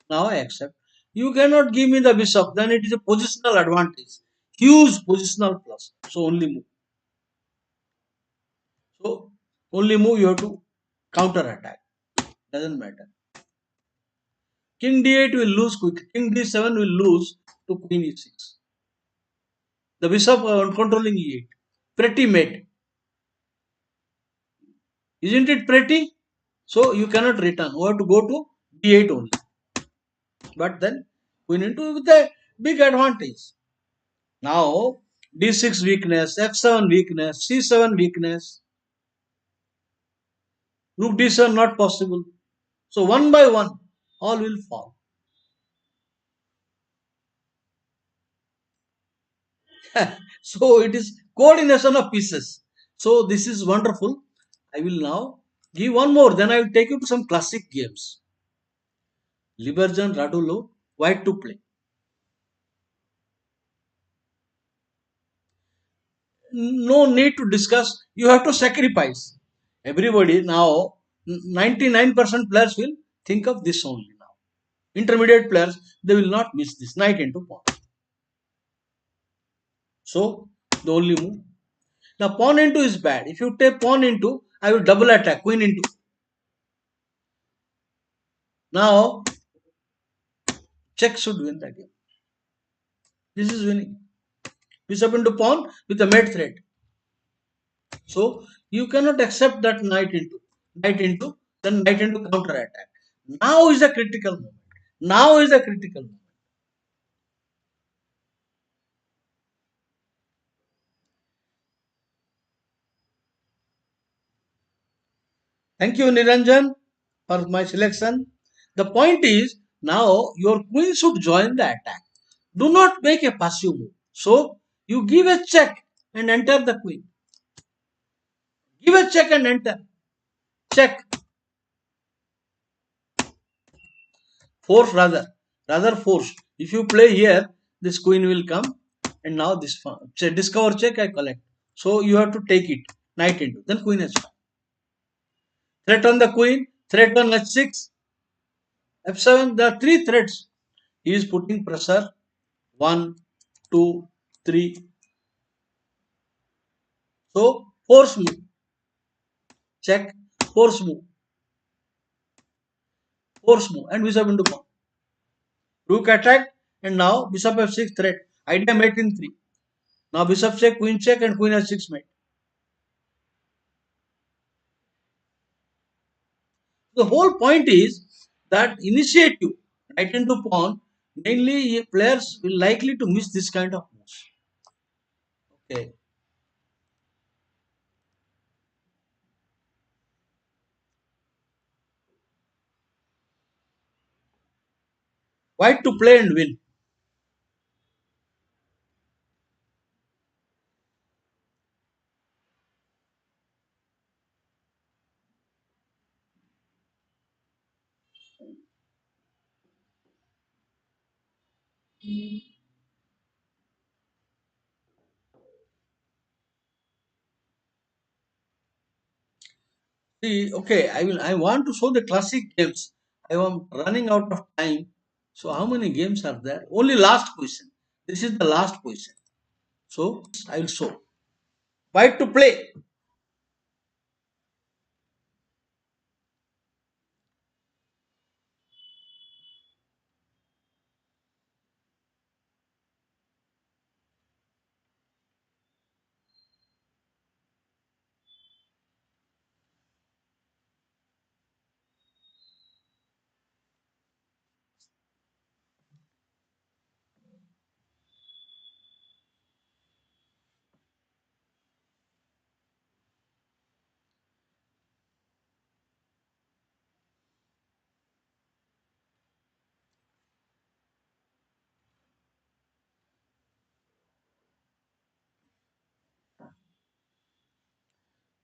Now I accept. You cannot give me the bishop. Then it is a positional advantage. Huge positional plus. So only move. So only move, you have to counter attack. Doesn't matter. King d8 will lose quick. King d7 will lose to queen e6. The bishop controlling e8. Pretty mate. Isn't it pretty? So you cannot return. You have to go to d8 only. But then queen into with a big advantage. Now d6 weakness, f7 weakness, c7 weakness. Rook d7 not possible. So one by one, all will fall. So it is coordination of pieces. So this is wonderful. I will now give one more. Then I will take you to some classic games. Liberjan Radulov, white to play. No need to discuss. You have to sacrifice. Everybody now, 99% players will think of this only now. Intermediate players, they will not miss this. Knight into pawn. So the only move. Now pawn into is bad. If you take pawn into, I will double attack. Queen into. Now check should win the game. This is winning. Bishop into pawn with a mate threat. So you cannot accept that then knight into counter attack. Now is a critical moment. Now is a critical moment. Thank you, Niranjan, for my selection. The point is now your queen should join the attack. Do not make a passive move. So you give a check and enter the queen. Give a check and enter. Check. Force rather force. If you play here, this queen will come, and now this discover check I collect. So you have to take it. Knight into. Then queen h5. Threat on the queen. Threat on h6. f7. There are three threats. He is putting pressure. One, two, three. So force move. Check. Force move. Force move. And bishop into pawn. Rook attack. And now bishop f6 threat. Idea mate in 3. Now bishop check, and queen h6 mate. The whole point is that initiative, right into pawn, mainly players will likely to miss this kind of moves. Okay. White to play and win. See, okay, I will. I want to show the classic games. I am running out of time. So how many games are there? Only last question. This is the last question. So I will show. Why to play?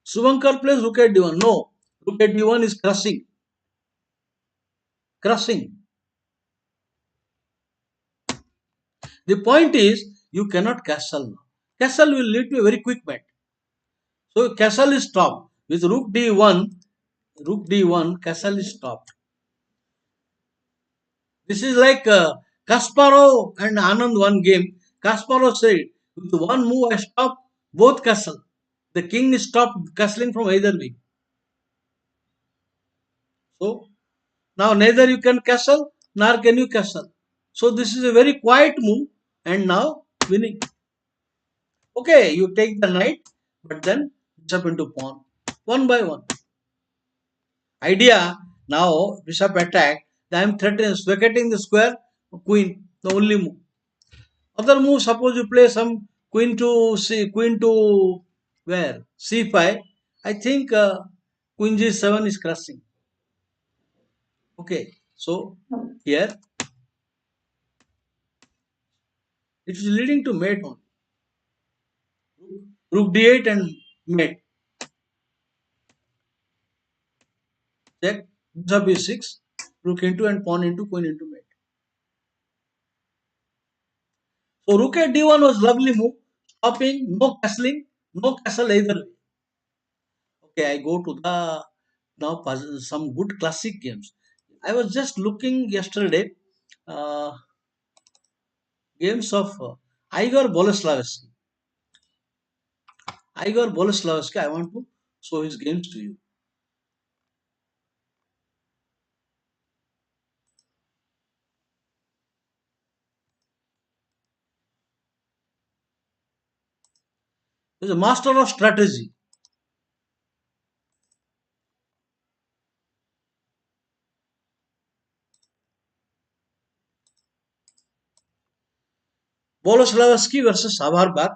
Subankar plays rook at d1. No, rook at d1 is crushing. Crushing. The point is you cannot castle now. Castle will lead to a very quick mate. So castle is stopped. With rook d1, castle is stopped. This is like Kasparov and Anand one game. Kasparov said, with one move I stop both castle. The king is stopped castling from either wing. So now neither you can castle nor can you castle. So this is a very quiet move and now winning. Okay, you take the knight, but then bishop into pawn. One by one. Idea now bishop attack. I am threatening vacating the square queen. The only move. Other move, suppose you play some queen to where? C5. I think queen G7 is crushing. Okay, so here it is leading to mate on. Rook D8 and mate. Check. Bishop B6. Rook into and pawn into queen into mate. So rook at D1 was lovely move. Stopping, no castling, no castle either way. Okay, I go to the now some good classic games. I was just looking yesterday uh, games of Igor Boleslavsky. Igor Boleslavsky, I want to show his games to you. He's a master of strategy. Boleslavsky versus Savarbak.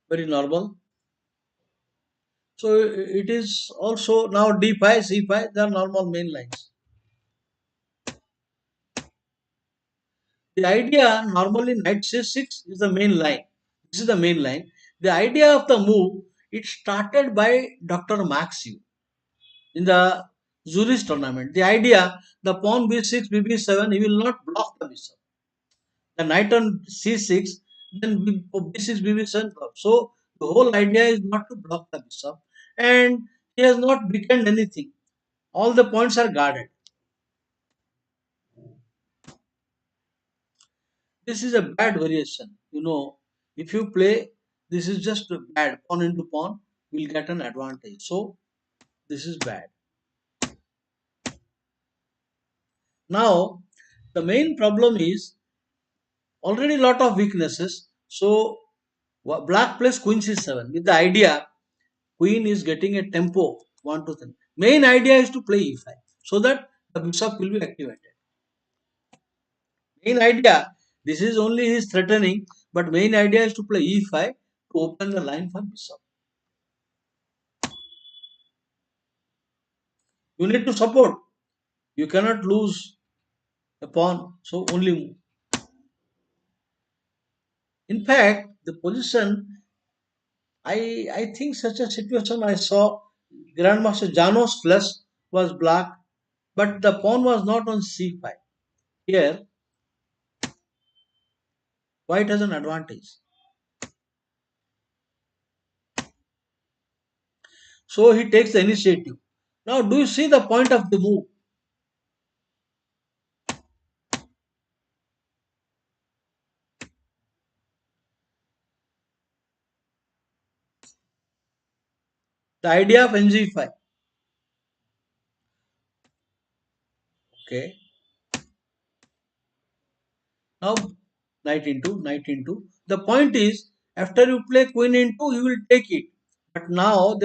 Very normal. So it is also now D5, C5, they are normal main lines. The idea normally knight C6 is the main line. This is the main line. The idea of the move, it started by Dr. Maxiu in the Zurich tournament. The idea, the pawn B6, BB7, he will not block the bishop. The knight on C6, then B6, BB7. So the whole idea is not to block the bishop. And he has not weakened anything. All the points are guarded. This is a bad variation. If you play, this is just bad. Pawn into pawn will get an advantage. So this is bad. Now, the main problem is already lot of weaknesses. So black plays queen c7 with the idea queen is getting a tempo 1 to 3. Main idea is to play e5 so that the bishop will be activated. Main idea, this is only his threatening, but main idea is to play e5 to open the line for bishop. You need to support. You cannot lose a pawn, so only move. In fact, the position, I think such a situation I saw Grandmaster Janos flush was black, but the pawn was not on c5. Here, White has an advantage. So he takes the initiative. Now, do you see the point of the move? The idea of NG5. Okay. Now, knight into, knight into. The point is, after you play queen into, you will take it. But now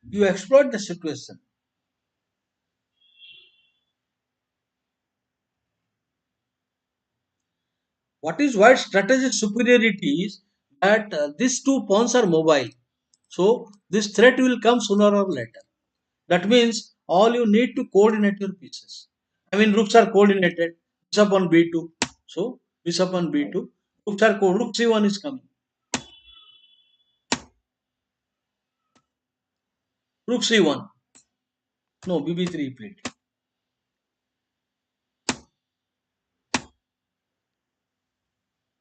you exploit the situation. What is white's strategic superiority is that these two pawns are mobile. So this threat will come sooner or later. That means all you need to coordinate your pieces. I mean, rooks are coordinated. Bishop on b2. So bishop on b2. Rooks are rook c1 is coming. Rook c1. No, bb3 played.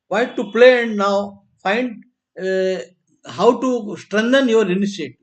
White to play and now find how to strengthen your initiative.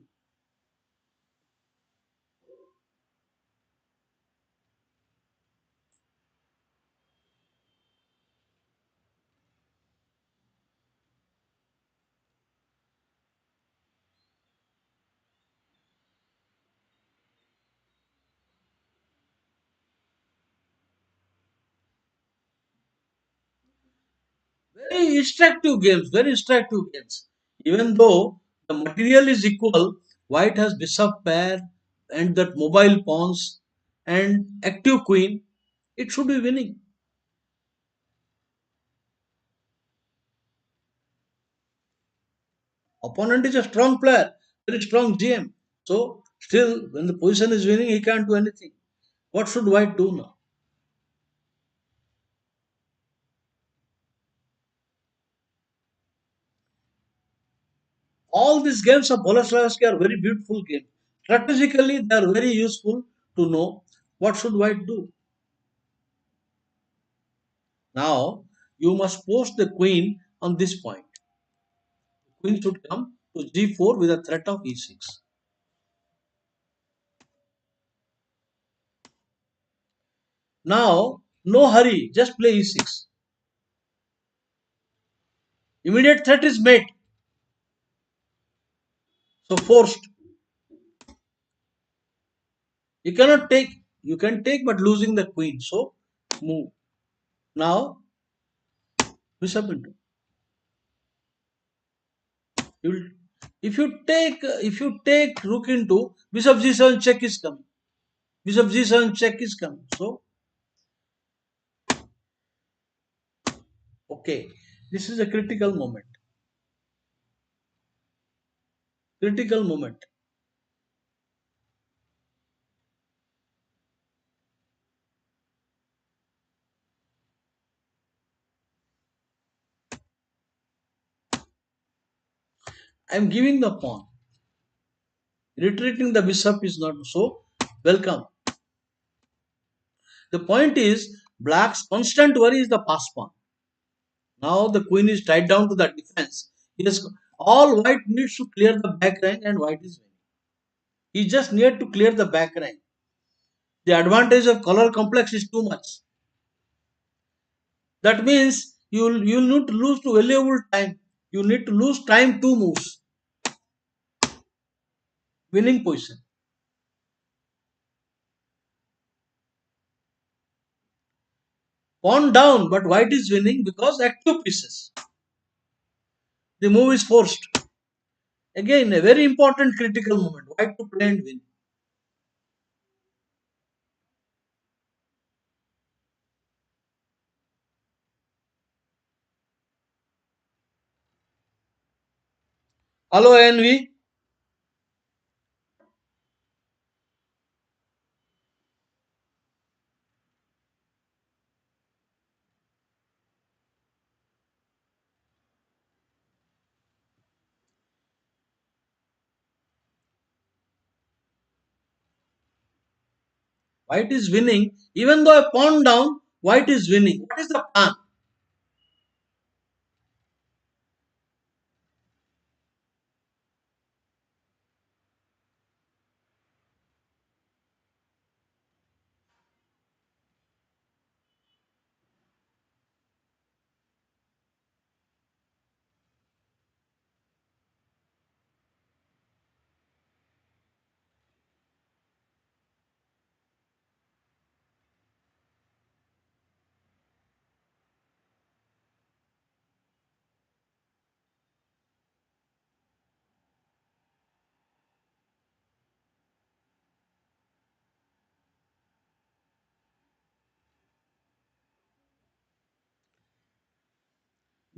Very instructive games, very instructive games. Even though the material is equal, white has bishop pair and that mobile pawns and active queen, it should be winning. Opponent is a strong player, very strong GM. So still when the position is winning, he can't do anything. What should white do now? All these games of Boleslavsky are very beautiful games. Strategically, they are very useful to know what should white do. Now, you must post the queen on this point. Queen should come to g4 with a threat of e6. Now, no hurry, just play e6. Immediate threat is mate. So forced. You cannot take. You can take but losing the queen. So move. Now bishop into. You will, if you take rook into bishop g7 check is coming. Bishop g7 check is coming. So okay, this is a critical moment. Critical moment. I am giving the pawn. Retreating the bishop is not so welcome. The point is black's constant worry is the pass pawn. Now the queen is tied down to the defense. Yes, all white needs to clear the back rank and white is winning. He just need to clear the back rank. The advantage of color complex is too much. That means you'll need to lose to valuable time. You need to lose time two moves. Winning position. Pawn down, but white is winning because active pieces. The move is forced. Again, a very important critical moment. White to play and win. Hello, NV. White is winning. Even though a pawn down, white is winning. What is the plan?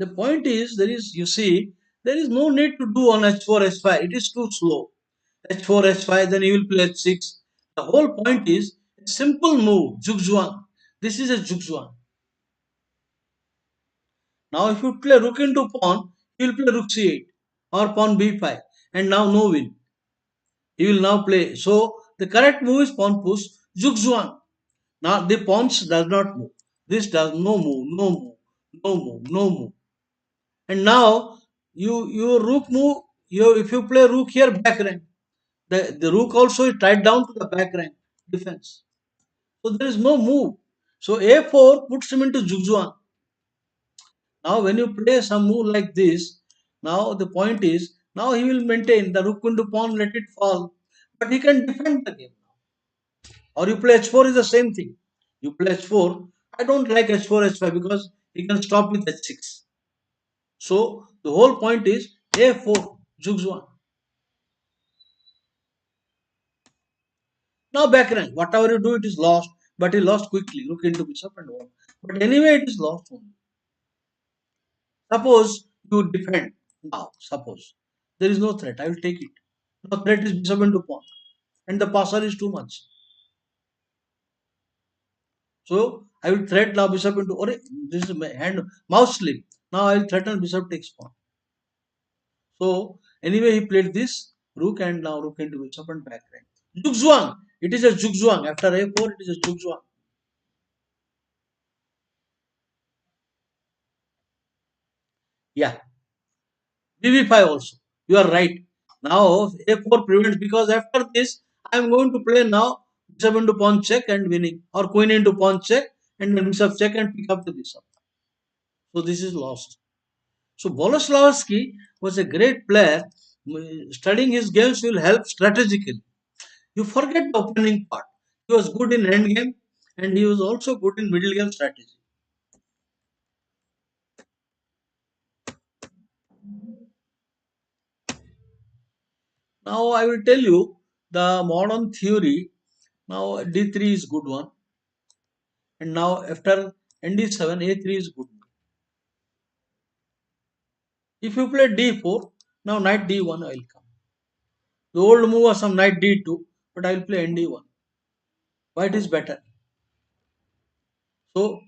The point is, you see, there is no need to do on h4, h5. It is too slow. h4, h5, then you will play h6. The whole point is a simple move, zugzwang. This is a zugzwang. Now, if you play rook into pawn, he will play rook c8 or pawn b5, and now no win. He will now play. So the correct move is pawn push, zugzwang. Now the pawns does not move. This does no move, no move, no move, no move. And now your rook move. If you play rook here, back rank. The rook also is tied down to the back rank defense. So there is no move. So a4 puts him into zugzwang. Now when you play some move like this, now the point is now he will maintain the rook into pawn, let it fall, but he can defend the game. Or you play h4 is the same thing. You play h4. I don't like h4 h5 because he can stop with h6. So the whole point is a4 zugzwang. Now back rank. Whatever you do, it is lost. But he lost quickly. Look into bishop and won. But anyway, it is lost only. Suppose you defend now. Suppose there is no threat. I will take it. No threat is bishop into pawn, and the passer is too much. So I will threat now bishop into. Or this is my hand mouse slip. Now I will threaten bishop takes pawn. So anyway, he played this rook and now rook into bishop and back rank. Zugzwang. It is a zugzwang. After a4, it is a zugzwang. Yeah. BB5 also. You are right. Now A4 prevents because after this I am going to play now bishop into pawn check and winning, or queen into pawn check and then bishop check and pick up the bishop. So this is lost. So Boleslavsky was a great player. Studying his games will help strategically. You forget the opening part. He was good in end game and he was also good in middle game strategy. Now I will tell you the modern theory. Now d3 is good one, and now after nd7 a3 is good. If you play d4, now knight d1 will come. The old move was some knight d2, but I will play nd1. White is better. So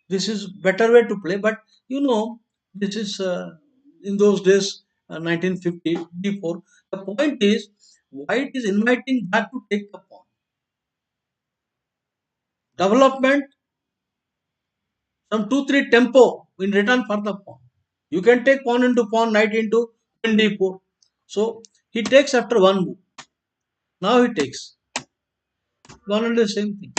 this is better way to play, but you know this is in those days 1950 d4. The point is white is inviting black to take the pawn. Development some 2-3 tempo in return for the pawn. You can take pawn into pawn, knight into queen d4. So he takes after one move. Now he takes. One and the same thing.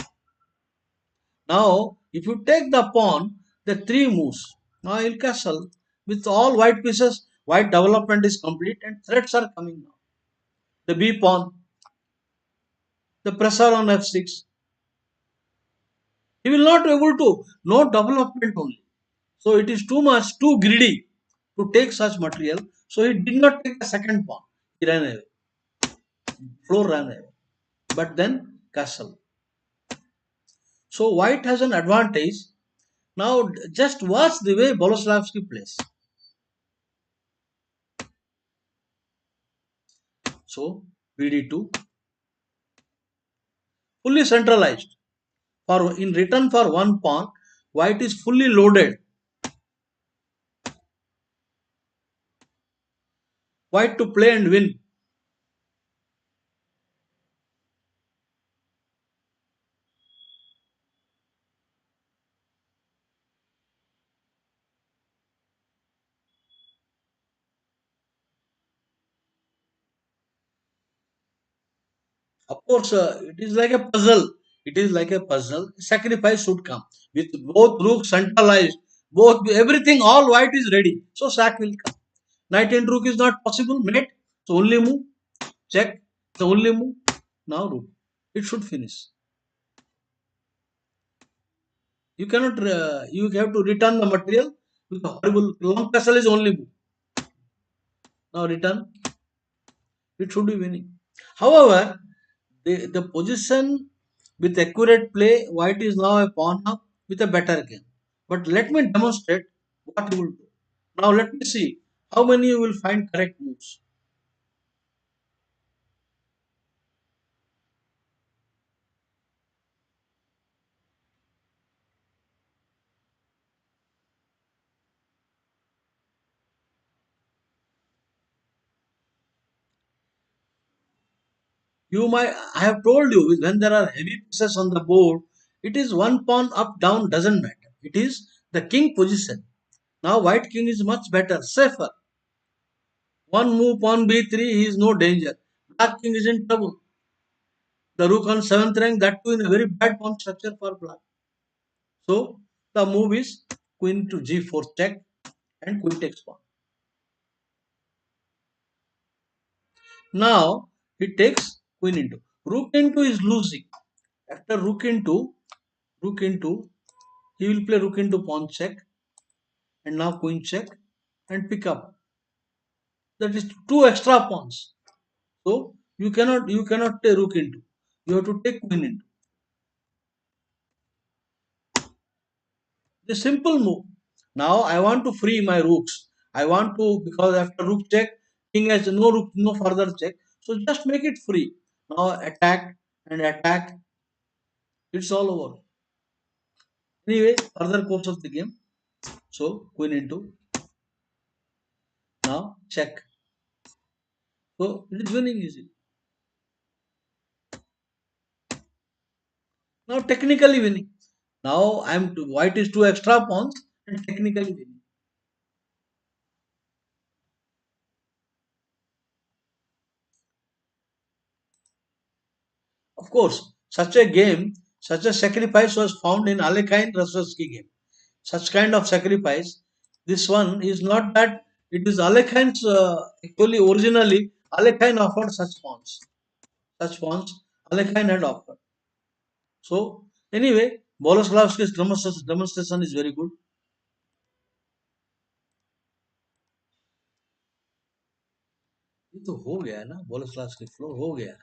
Now, if you take the pawn, the three moves. Now he'll castle. With all white pieces, white development is complete and threats are coming now. The b pawn, the pressure on f6. He will not be able to. No development only. So it is too much, too greedy to take such material. So he did not take the second pawn. He ran away. Floor ran away. But then castle. So white has an advantage. Now just watch the way Boleslavsky plays. So bd2 fully centralized. For in return for one pawn, white is fully loaded. White to play and win. Of course, it is like a puzzle. It is like a puzzle. Sacrifice should come with both rooks centralized. Both everything, all white is ready. So sack will come. Knight and rook is not possible. Mate. So only move. Check. The only move. Now rook. It should finish. You cannot. You have to return the material with a horrible long castle is only move. Now return. It should be winning. However, the position with accurate play, white is now a pawn up with a better game. But let me demonstrate what he will do. Now let me see how many you will find correct moves. You might, I have told you, when there are heavy pieces on the board, it is one pawn up, down, doesn't matter. It is the king position. Now white king is much better, safer. One move pawn b3, he is no danger. Black king is in trouble. The rook on 7th rank, that too in a very bad pawn structure for black. So the move is queen to g4 check and queen takes pawn. Now he takes queen into. Rook into is losing. After rook into, he will play rook into pawn check and now queen check and pick up. That is two extra pawns. So you cannot take rook into. You have to take queen into. The simple move. Now I want to free my rooks. I want to, because after rook check, king has no rook, no further check. So just make it free. Now attack and attack. It's all over. Anyway, further course of the game. So queen into. Now check. So it is winning easy. Now technically winning. Now white is two extra pawns and technically winning. Of course, such a sacrifice was found in Alekhine Rosowski game. Such kind of sacrifice. This one is not that it is Alekhine's actually originally Alekhine offered such pawns. Such pawns Alekhine had offered. So anyway, Boleslavski's demonstration is very good. ये तो हो गया है ना बोलस्लावस्की floor हो गया.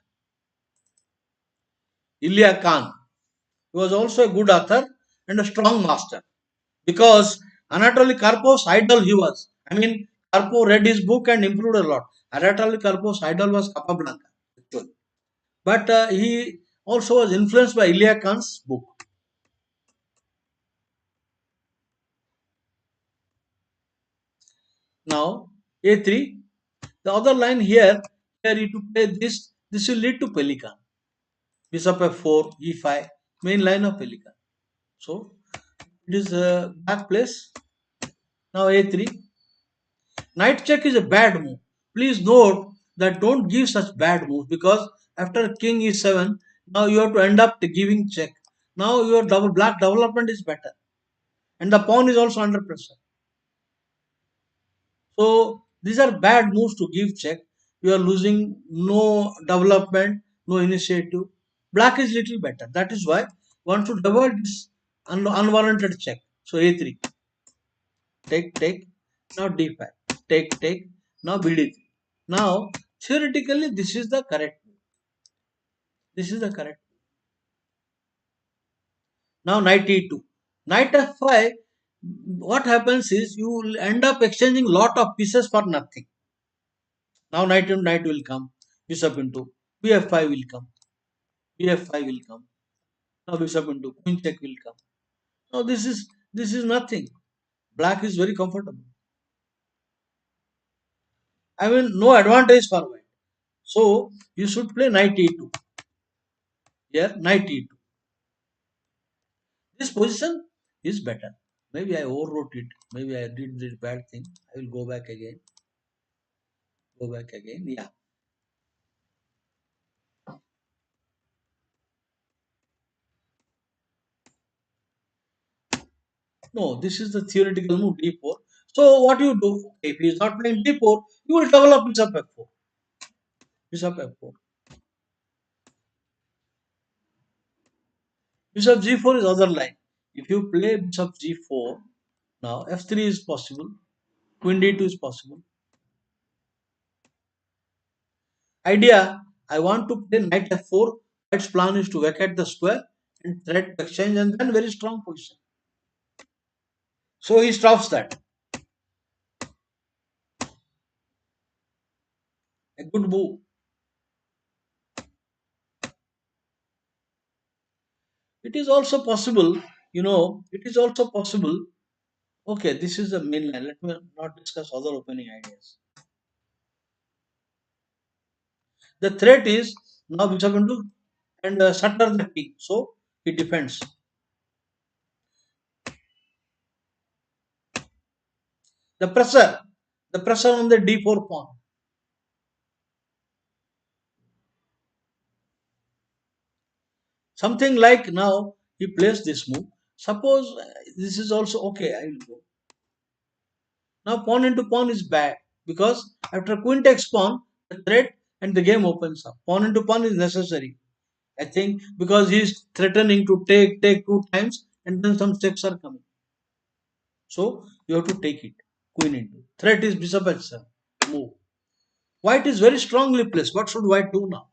Ilya Khan. He was also a good author and a strong master because Anatoly Karpov's idol he was. I mean, Karpov read his book and improved a lot. Anatoly Karpov's idol was Capablanca, actually. But he also was influenced by Ilya Khan's book. Now, A3, the other line here you to play this will lead to Pelican. Bishop F4, E5, main line of Pelican. So, it is back place. Now A3. Knight check is a bad move. Please note that don't give such bad moves because after king e7, now you have to end up giving check. Now your black development is better. And the pawn is also under pressure. So these are bad moves to give check. You are losing no development, no initiative. Black is little better. That is why one should avoid this unwarranted check. So A3. Take. Now D5. Take. Now BD3. Now theoretically this is the correct. This is the correct. Now knight E2. Knight F5. What happens is you will end up exchanging lot of pieces for nothing. Now knight and knight will come. Bishop into BF5 will come. BF5 will come. Now bishop into queen check will come. Now this is nothing. Black is very comfortable. I mean no advantage for white. So you should play knight E2. Here knight E2. This position is better. Maybe I overwrote it. Maybe I did this bad thing. I will go back again. Go back again. Yeah. No, this is the theoretical move d4. So what you do? If he is not playing d4, you will develop bishop f4. Bishop f4. Bishop g4 is other line. If you play bishop g4, now f3 is possible. Queen d2 is possible. Idea, I want to play knight f4. White's plan is to vacate the square and threat exchange and then very strong position. So he stops that. A good move. It is also possible, it is also possible. Okay, this is the main line. Let me not discuss other opening ideas. The threat is now bishop into and Sutter the king. So it defends. The pressure, the pressure on the d4 pawn. Something like now he plays this move. Suppose this is also okay. I will go. Now pawn into pawn is bad because after queen takes pawn, the threat and the game opens up. Pawn into pawn is necessary. I think because he is threatening to take two times and then some checks are coming. So you have to take it. Queen into. Threat is bishop h7. Move. White is very strongly placed. What should white do now?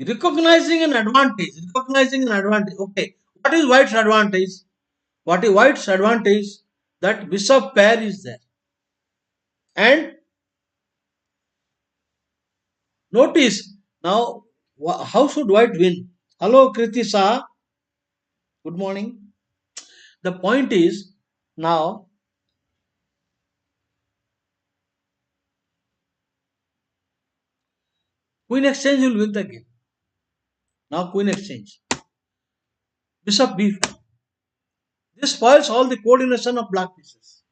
Recognizing an advantage. Recognizing an advantage. Okay. What is white's advantage? What is white's advantage? That bishop pair is there. And notice now how should white win? Hello Kriti Saha. Good morning. The point is now queen exchange will win the game. Now queen exchange. Bishop b4. This spoils all the coordination of black pieces.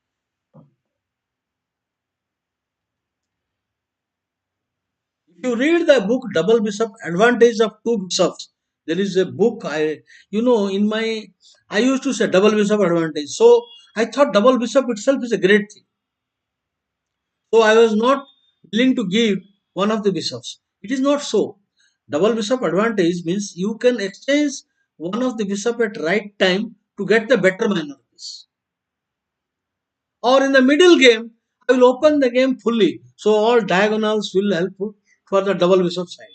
If you read the book Double Bishop Advantage of Two Bishops, there is a book in my I used to say double bishop advantage. So I thought double bishop itself is a great thing. So I was not willing to give one of the bishops. It is not so. Double bishop advantage means you can exchange one of the bishop at right time to get the better minor piece. Or in the middle game, I will open the game fully. So all diagonals will help for the double bishop side.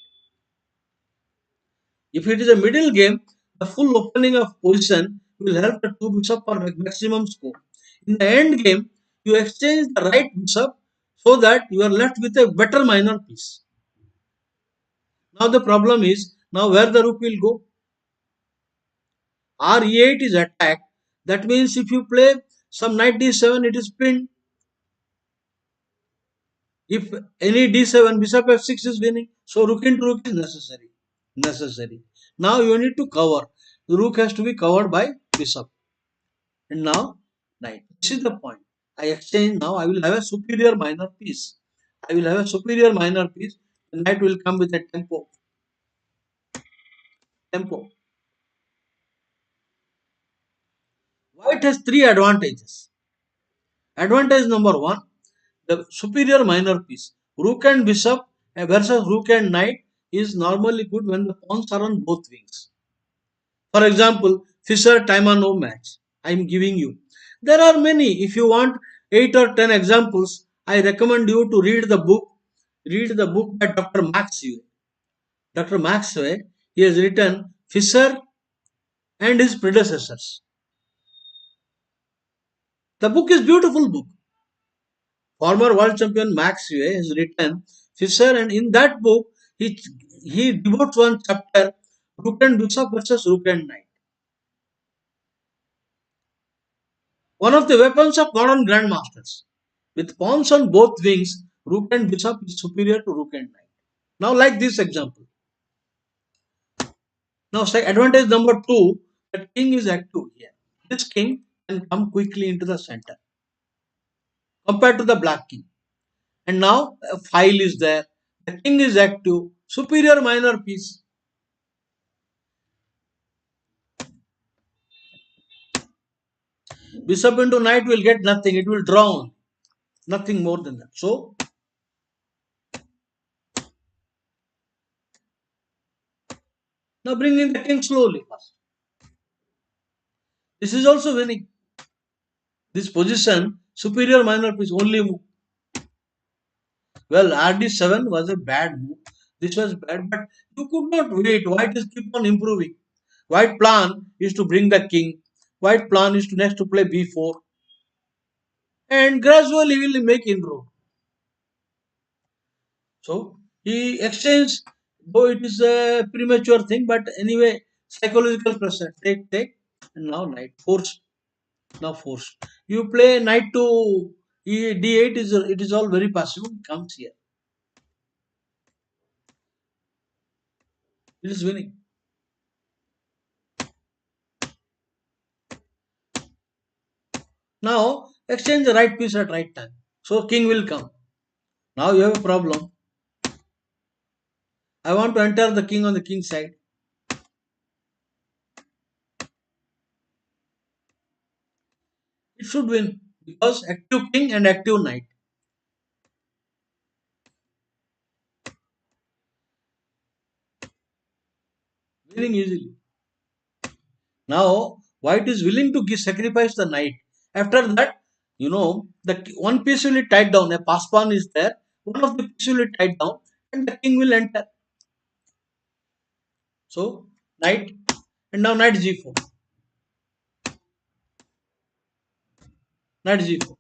If it is a middle game, the full opening of position will help the two bishop for maximum score. In the end game, you exchange the right bishop so that you are left with a better minor piece. Now the problem is now where the rook will go. R e8 is attacked. That means if you play some knight d7, it is pinned. If any d7, bishop f6 is winning. So rook into rook is necessary. Necessary. Now you need to cover. The rook has to be covered by bishop. And now knight. This is the point. I exchange now. I will have a superior minor piece. I will have a superior minor piece. The knight will come with a tempo. Tempo. White has three advantages. Advantage number one, the superior minor piece. Rook and bishop versus rook and knight is normally good when the pawns are on both wings. For example, Fischer Taimanov match. I am giving you. There are many. If you want 8 or 10 examples, I recommend you to read the book. Read the book by Dr. Maxwell. Dr. Maxwell, he has written Fischer and his predecessors. The book is beautiful book. Former world champion Maxwell has written Fischer, and in that book he devotes one chapter rook and bishop versus rook and knight. One of the weapons of modern grandmasters. With pawns on both wings, rook and bishop is superior to rook and knight. Now, like this example. Now, advantage number two, that king is active here. This king can come quickly into the center compared to the black king. And now a file is there. The king is active. Superior minor piece. Bishop into knight will get nothing. It will drown. Nothing more than that. So, Now bring in the king slowly first. This is also winning. This position, superior minor piece, only move. Well, RD7 was a bad move. This was bad, but you could not wait. White is keep on improving. White plan is to bring the king. White plan is to next to play B4. And gradually will make inroad. So he exchanged, though it is a premature thing, but anyway, psychological pressure. Take, and now knight. Force. Now force. You play knight to D8 it is all very passive. Comes here. It is winning. Now exchange the right piece at right time. So king will come. Now you have a problem. I want to enter the king on the king side. It should win because active king and active knight. Winning easily. Now white is willing to sacrifice the knight. After that, the one piece will be tied down. A pass pawn is there. One of the piece will be tied down, and the king will enter. So knight, and now knight g4. Knight g4.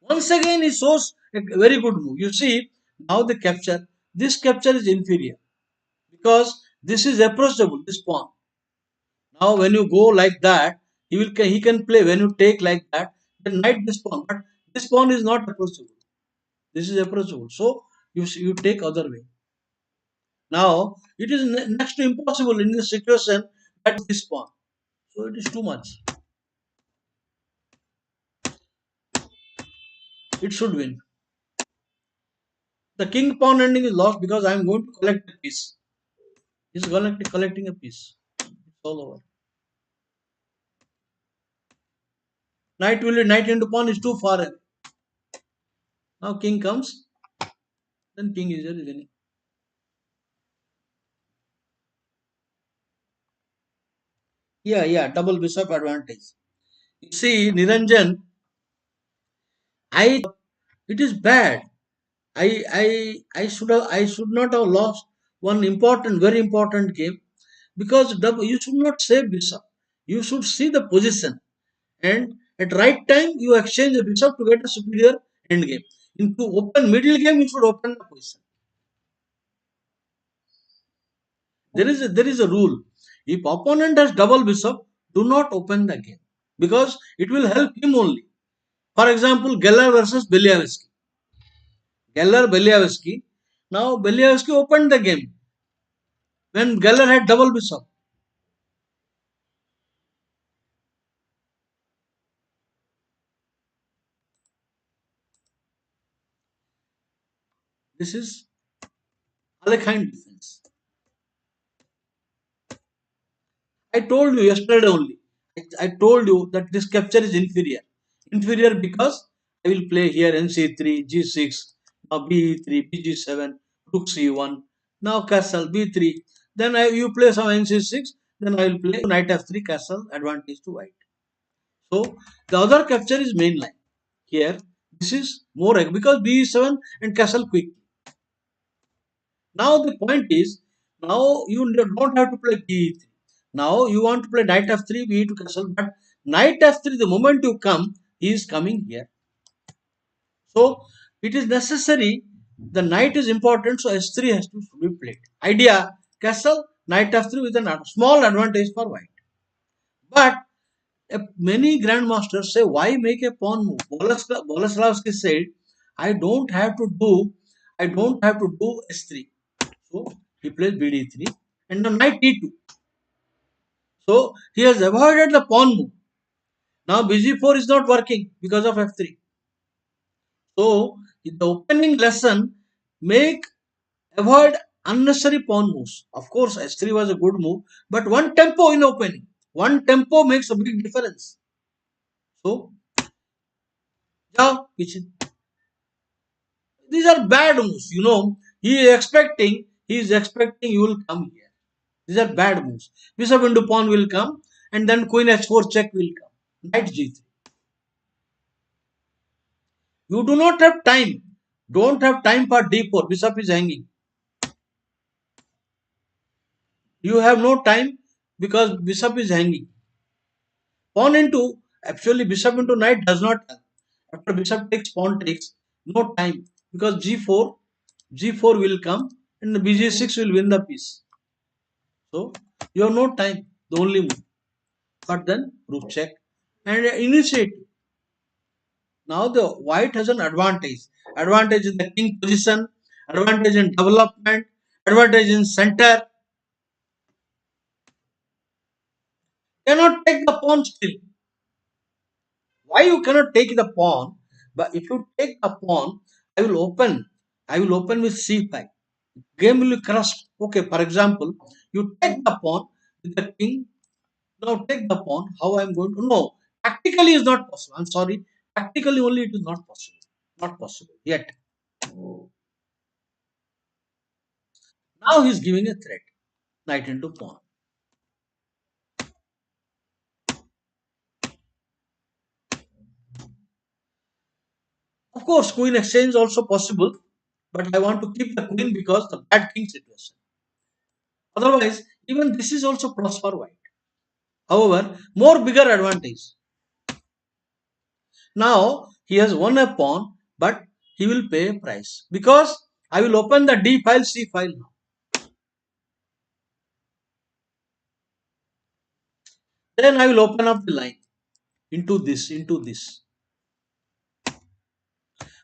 Once again, he shows a very good move. You see, now the capture. This capture is inferior because this is approachable. This pawn. Now, when you go like that, he can play. When you take like that, then knight this pawn. But this pawn is not approachable. This is approachable. So you take other way. Now it is next to impossible in this situation that this pawn. So it is too much. It should win. The king pawn ending is lost because I am going to collect a piece. He's collecting a piece. It's all over. Knight into pawn is too far away. Now king comes, then king is winning. Yeah, double bishop advantage. You see, Niranjan, it is bad. I should not have lost one important, very important game because you should not save bishop. You should see the position and at right time you exchange the bishop to get a superior end game. Into open middle game, you should open the position. There is a rule. If opponent has double bishop, do not open the game because it will help him only. For example, Geller versus Beliavsky. Geller Beliavsky. Now Beliavsky opened the game when Geller had double bishop. This is Alekhine defense. I told you yesterday only. I told you that this capture is inferior. Inferior because I will play here nc3, g6, now b3, bg7, rook c1, now castle b3. Then you play some nc6, then I will play knight f3, castle, advantage to white. So the other capture is main line. Here, this is more because b7 and castle quick. Now the point is, now you don't have to play b3. Now you want to play knight f3, b to castle, but knight f3, the moment you come, he is coming here. So it is necessary, the knight is important, so s3 has to be played. Idea, castle, knight f3 with a small advantage for white. But many grandmasters say, why make a pawn move? Boleslavsky said, I don't have to do s3. So he plays bd3 and now knight e2. So he has avoided the pawn move. Now bg4 is not working because of f3. So in the opening lesson, avoid unnecessary pawn moves. Of course, s3 was a good move, but one tempo in opening. One tempo makes a big difference. So, these are bad moves. He is expecting he is expecting you will come here. These are bad moves. Bishop into pawn will come, and then queen h4 check will come. Knight g3. You do not have time. Don't have time for d4. Bishop is hanging. You have no time because bishop is hanging. Pawn into, actually bishop into knight does not help. After bishop takes, pawn takes, no time because g4 will come and the bg6 will win the piece. So you have no time, the only move. But then rook check and initiate. Now the white has an advantage. Advantage in the king position, advantage in development, advantage in center. Cannot take the pawn still. Why you cannot take the pawn? But if you take the pawn, I will open. I will open with c5. Game will crush. Okay, for example, you take the pawn with the king. Now take the pawn. How I am going to? No, tactically is not possible. I'm sorry. Tactically only it is not possible. Not possible yet. Now he is giving a threat. Knight into pawn. Of course, queen exchange is also possible, but I want to keep the queen because the bad king situation. Otherwise, even this is also plus for white. However, more bigger advantage. Now he has won a pawn, but he will pay a price because I will open the D file, C file now. Then I will open up the line into this, into this.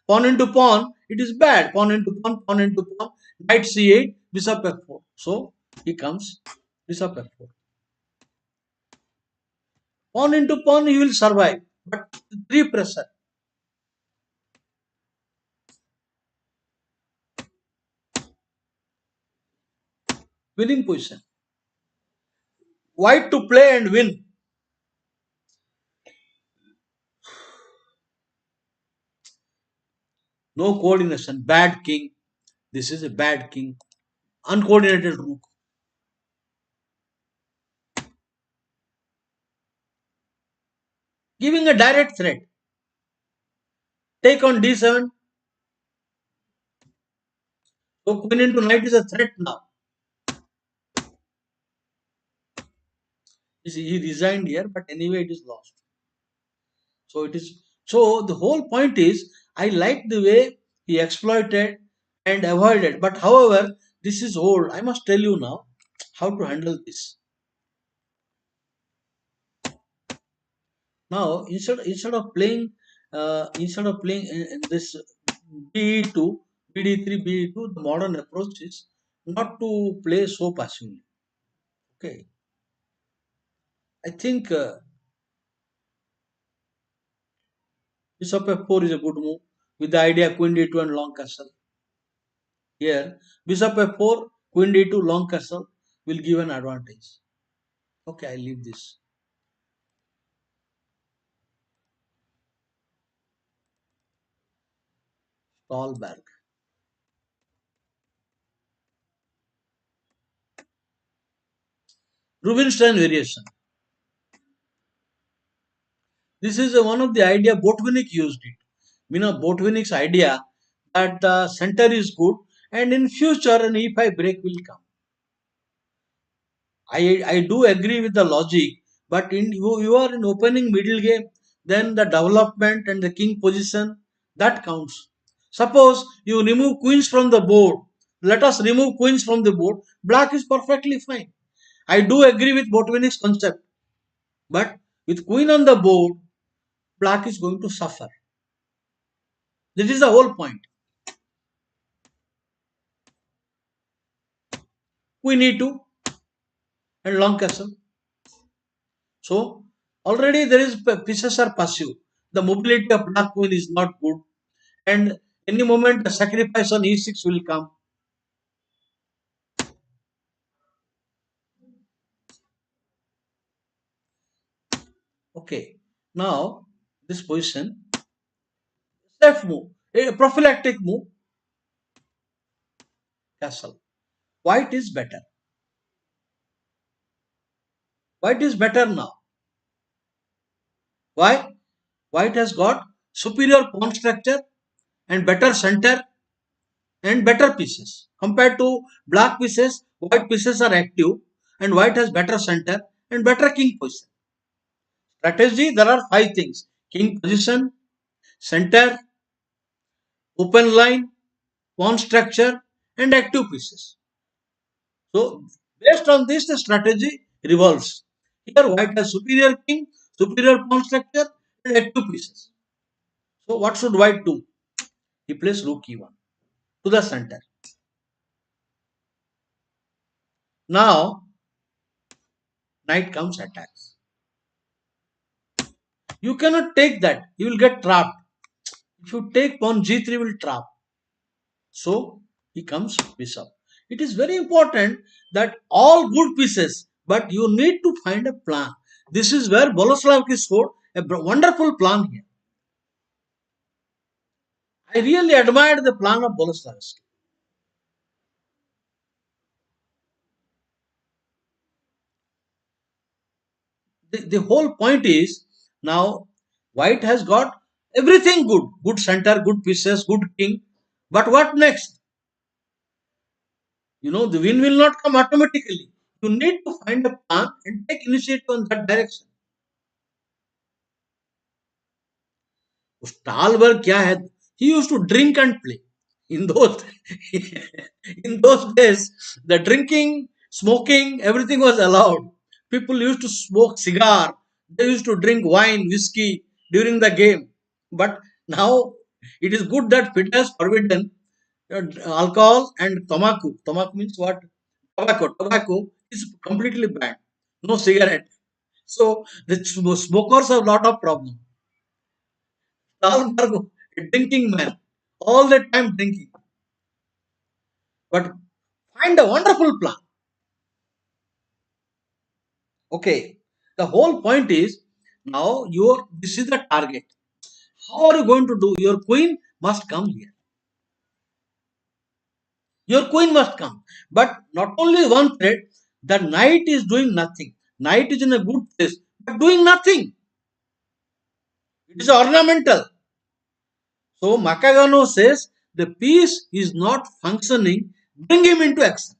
Pawn into pawn, it is bad. Pawn into pawn, pawn into pawn. Knight C8, bishop F4. So he comes, bishop F4. Pawn into pawn, he will survive, but three pressure. Winning position. White to play and win. No coordination. Bad king. This is a bad king. Uncoordinated rook. Giving a direct threat. Take on d7. So queen into knight is a threat now. You see, he resigned here, but anyway it is lost. So it is. So the whole point is, I like the way he exploited and avoided. But however, this is old. I must tell you now how to handle this. Now instead of playing in this BE2, BD3, BE2, the modern approach is not to play so passively. Okay, I think bishop f4 is a good move with the idea queen d2 and long castle. Here, bishop f4, queen d2, long castle will give an advantage. Okay, I leave this. Stallberg. Rubinstein variation. This is one of the idea Botvinnik used it. Botvinnik's idea that the center is good and in future an e5 break will come. I do agree with the logic, but you are in opening middle game, then the development and the king position that counts. Suppose you remove queens from the board. Let us remove queens from the board. Black is perfectly fine. I do agree with Botvinnik's concept, but with queen on the board, black is going to suffer. This is the whole point. Queen e2 and long castle. So already there is pieces are passive. The mobility of black queen is not good, and any moment the sacrifice on e6 will come. Okay, now this position, safe move, a prophylactic move, castle. White is better. White is better now. Why? White has got superior pawn structure and better center and better pieces. Compared to black pieces, white pieces are active and white has better center and better king position. Strategy, there are five things: king position, center, open line, pawn structure, and active pieces. So, based on this, the strategy revolves. Here, white has superior king, superior pawn structure, and active pieces. So, what should white do? He plays rook e1 to the center. Now, knight comes attacks. You cannot take that. You will get trapped. If you take pawn g3, will trap. So, he comes bishop. It is very important that all good pieces, but you need to find a plan. This is where Boleslavsky showed a wonderful plan here. I really admired the plan of Boleslavsky. The whole point is now white has got everything good. Good center, good pieces, good king. But what next? The win will not come automatically. You need to find a plan and take initiative on that direction. Stahlberg क्या है? He used to drink and play. In those in those days, the drinking, smoking, everything was allowed. People used to smoke cigar. They used to drink wine, whiskey during the game. But now it is good that FIDE has forbidden alcohol and tobacco. Tobacco means what? Tobacco. Tobacco is completely banned. No cigarette. So the smokers have a lot of problem. Stahlberg, a drinking man, all the time drinking. But find a wonderful plan. Okay. The whole point is now this is the target. How are you going to do? Your queen must come here. Your queen must come. But not only one threat, the knight is doing nothing. Knight is in a good place, but doing nothing. It is ornamental. So Makagano says the piece is not functioning. Bring him into action.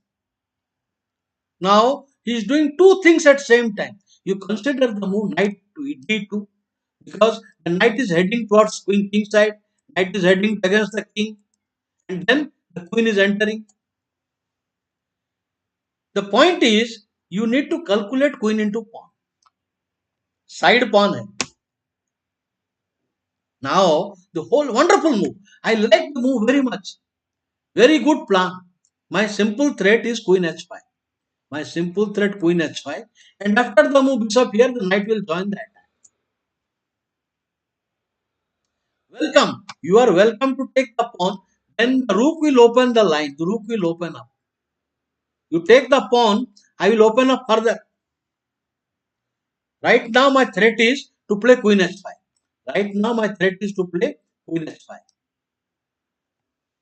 Now he is doing two things at same time. You consider the move knight to d2 because the knight is heading towards queen king side, knight is heading against the king, and then the queen is entering. The point is you need to calculate queen into pawn. Side pawn hai. Now the whole wonderful move. I like the move very much. Very good plan. My simple threat is queen h5. My simple threat queen h5, and after the move bishop here, the knight will join the attack. Welcome. You are welcome to take the pawn. Then the rook will open the line. The rook will open up. You take the pawn. I will open up further. Right now my threat is to play queen h5. Right now my threat is to play queen h5.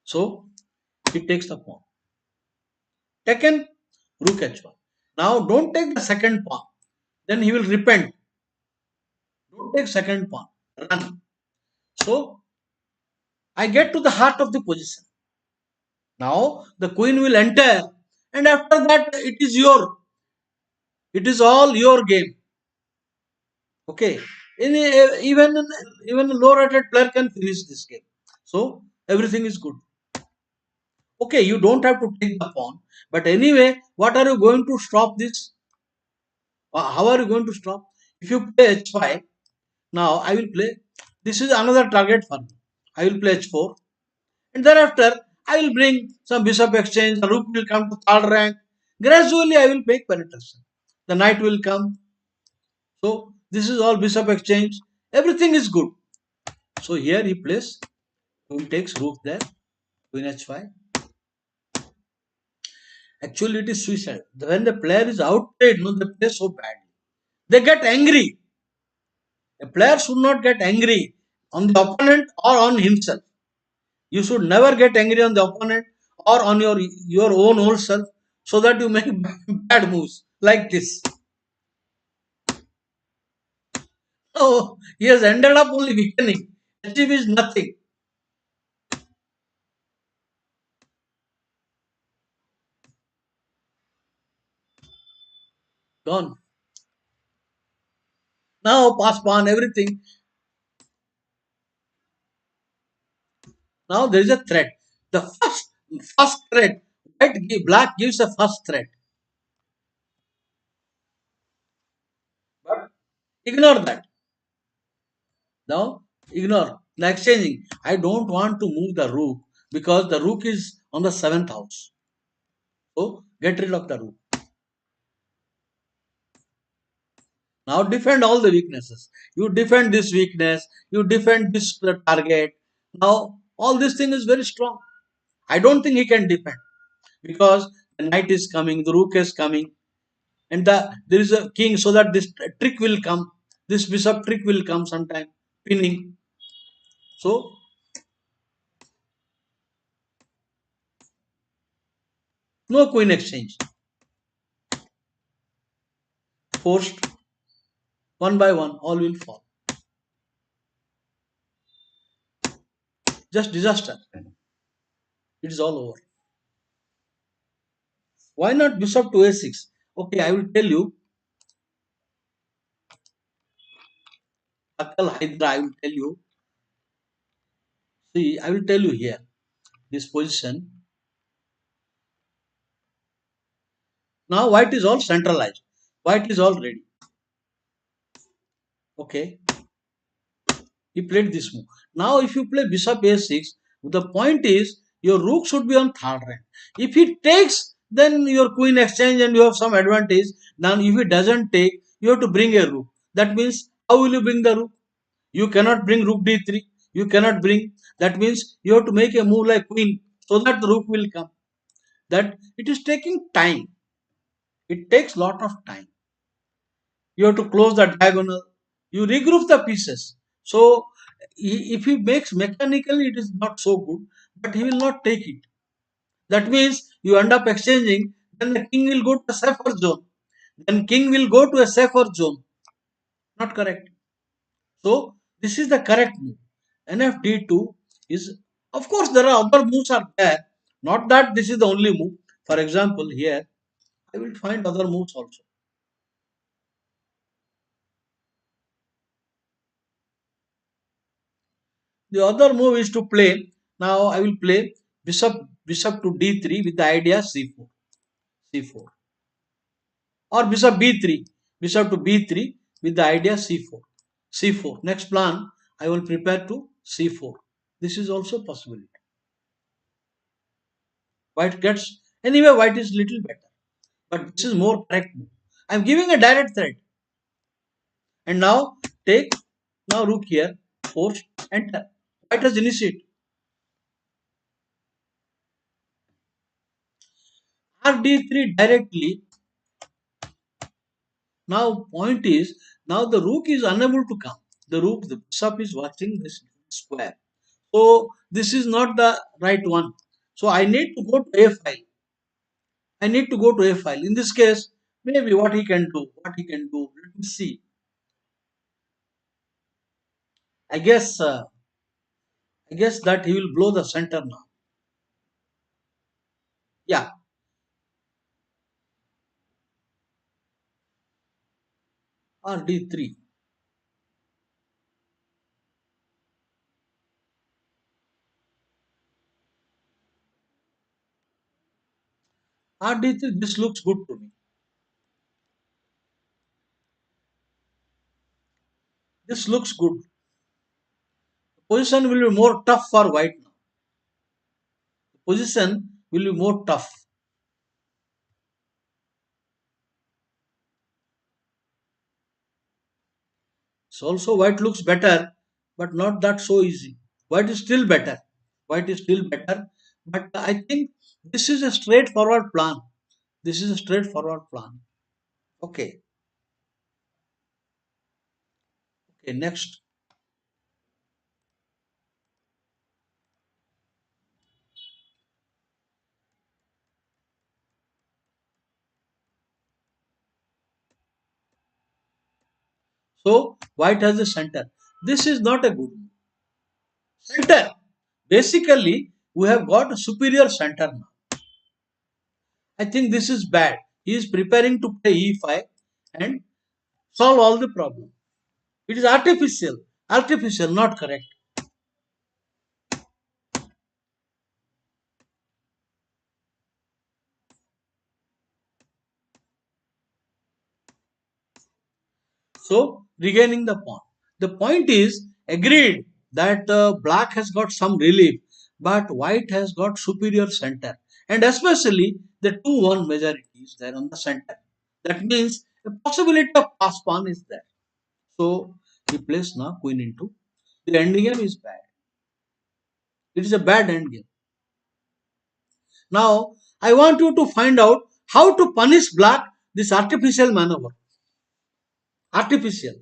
So he takes the pawn. Taken rook h1. Now don't take the second pawn. Then he will repent. Don't take second pawn. Run. So I get to the heart of the position. Now the queen will enter, and after that it is all your game. Okay, even a low rated player can finish this game. So everything is good. Okay, you don't have to take the pawn, but anyway, what are you going to stop this? How are you going to stop? If you play h5, now I will play. This is another target for me. I will play h4. And thereafter, I will bring some bishop exchange, the rook will come to third rank. Gradually, I will make penetration. The knight will come. So, this is all bishop exchange. Everything is good. So, here he plays, queen takes rook there, queen h5. Actually, it is suicide. When the player is outplayed, no, they play so badly. They get angry. A player should not get angry on the opponent or on himself. You should never get angry on the opponent or on your own old self. so that you make bad moves like this. Oh, he has ended up only weakening. Achieve is nothing. Gone. Now pass pawn, everything. Now there is a threat. The first threat, black gives a first threat. But ignore that. Now ignore the exchanging. I don't want to move the rook because the rook is on the seventh house. So get rid of the rook. Now defend all the weaknesses. You defend this weakness. You defend this target. Now all this thing is very strong. I don't think he can defend because the knight is coming, the rook is coming, and there is a king, so that this trick will come. This bishop trick will come sometime, pinning. So no queen exchange. Forced one by one, all will fall. Just disaster. It is all over. Why not bishop to a6? Okay, I will tell you. Akal Hydra, I will tell you. See, I will tell you here. This position. Now white is all centralized. White is all ready. Okay. He played this move. Now if you play bishop a6, the point is your rook should be on third rank. If he takes, then your queen exchange and you have some advantage. Now if he doesn't take, you have to bring a rook. That means how will you bring the rook? You cannot bring rook d3. You cannot bring. That means you have to make a move like queen so that the rook will come. That it is taking time. It takes lot of time. You have to close the diagonal. You regroup the pieces. So if he makes mechanically, it is not so good, but he will not take it. That means you end up exchanging, then the king will go to a safer zone, then king will go to a safer zone. Not correct. So this is the correct move. Nfd2 is, of course there are other moves are there, not that this is the only move. For example, here I will find other moves also. The other move is to play. Now I will play bishop to d3 with the idea c4, or bishop b3, bishop to b3 with the idea c4. Next plan I will prepare to c4. This is also possible. White gets, anyway white is little better, but this is more correct move. I am giving a direct threat. And now take, now rook here, force, enter. White has initiate. rd3 directly. Now point is, now the rook is unable to come. The bishop is watching this square. So this is not the right one. So I need to go to a file. I need to go to a file. In this case, maybe what he can do. Let me see. I guess. I guess that he will blow the center now. Yeah. rd3. rd3. This looks good to me. This looks good. Position will be more tough for white now. Position will be more tough. So also white looks better, but not that so easy. White is still better. White is still better. But I think this is a straightforward plan. This is a straightforward plan. Okay. Okay, next. So white has the center. This is not a good move. Center. Basically, we have got a superior center now. I think this is bad. He is preparing to play e5 and solve all the problem. It is artificial, not correct. So regaining the pawn. The point is agreed that black has got some relief, but white has got superior center, and especially the 2-1 majority is there on the center. That means the possibility of pass pawn is there. So he plays now queen into. The end game is bad. It is a bad end game. Now I want you to find out how to punish black this artificial maneuver. Artificial.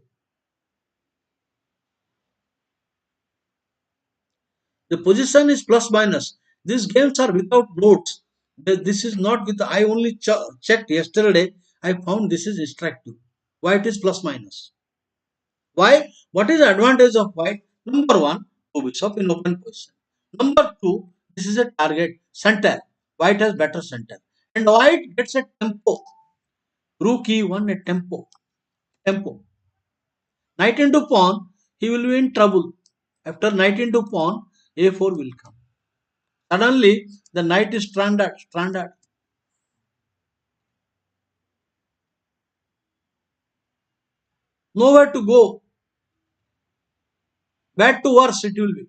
The position is plus minus. These games are without notes. This is not with. I only checked yesterday. I found this is instructive. White is plus minus. Why? What is the advantage of white? Number one, two bishop in open position. Number two, this is a target center. White has better center, and white gets a tempo. Rook e1 a tempo. Tempo. Knight into pawn. He will be in trouble. After knight into pawn, a4 will come. Suddenly, the knight is stranded. Nowhere to go. Bad to worse it will be.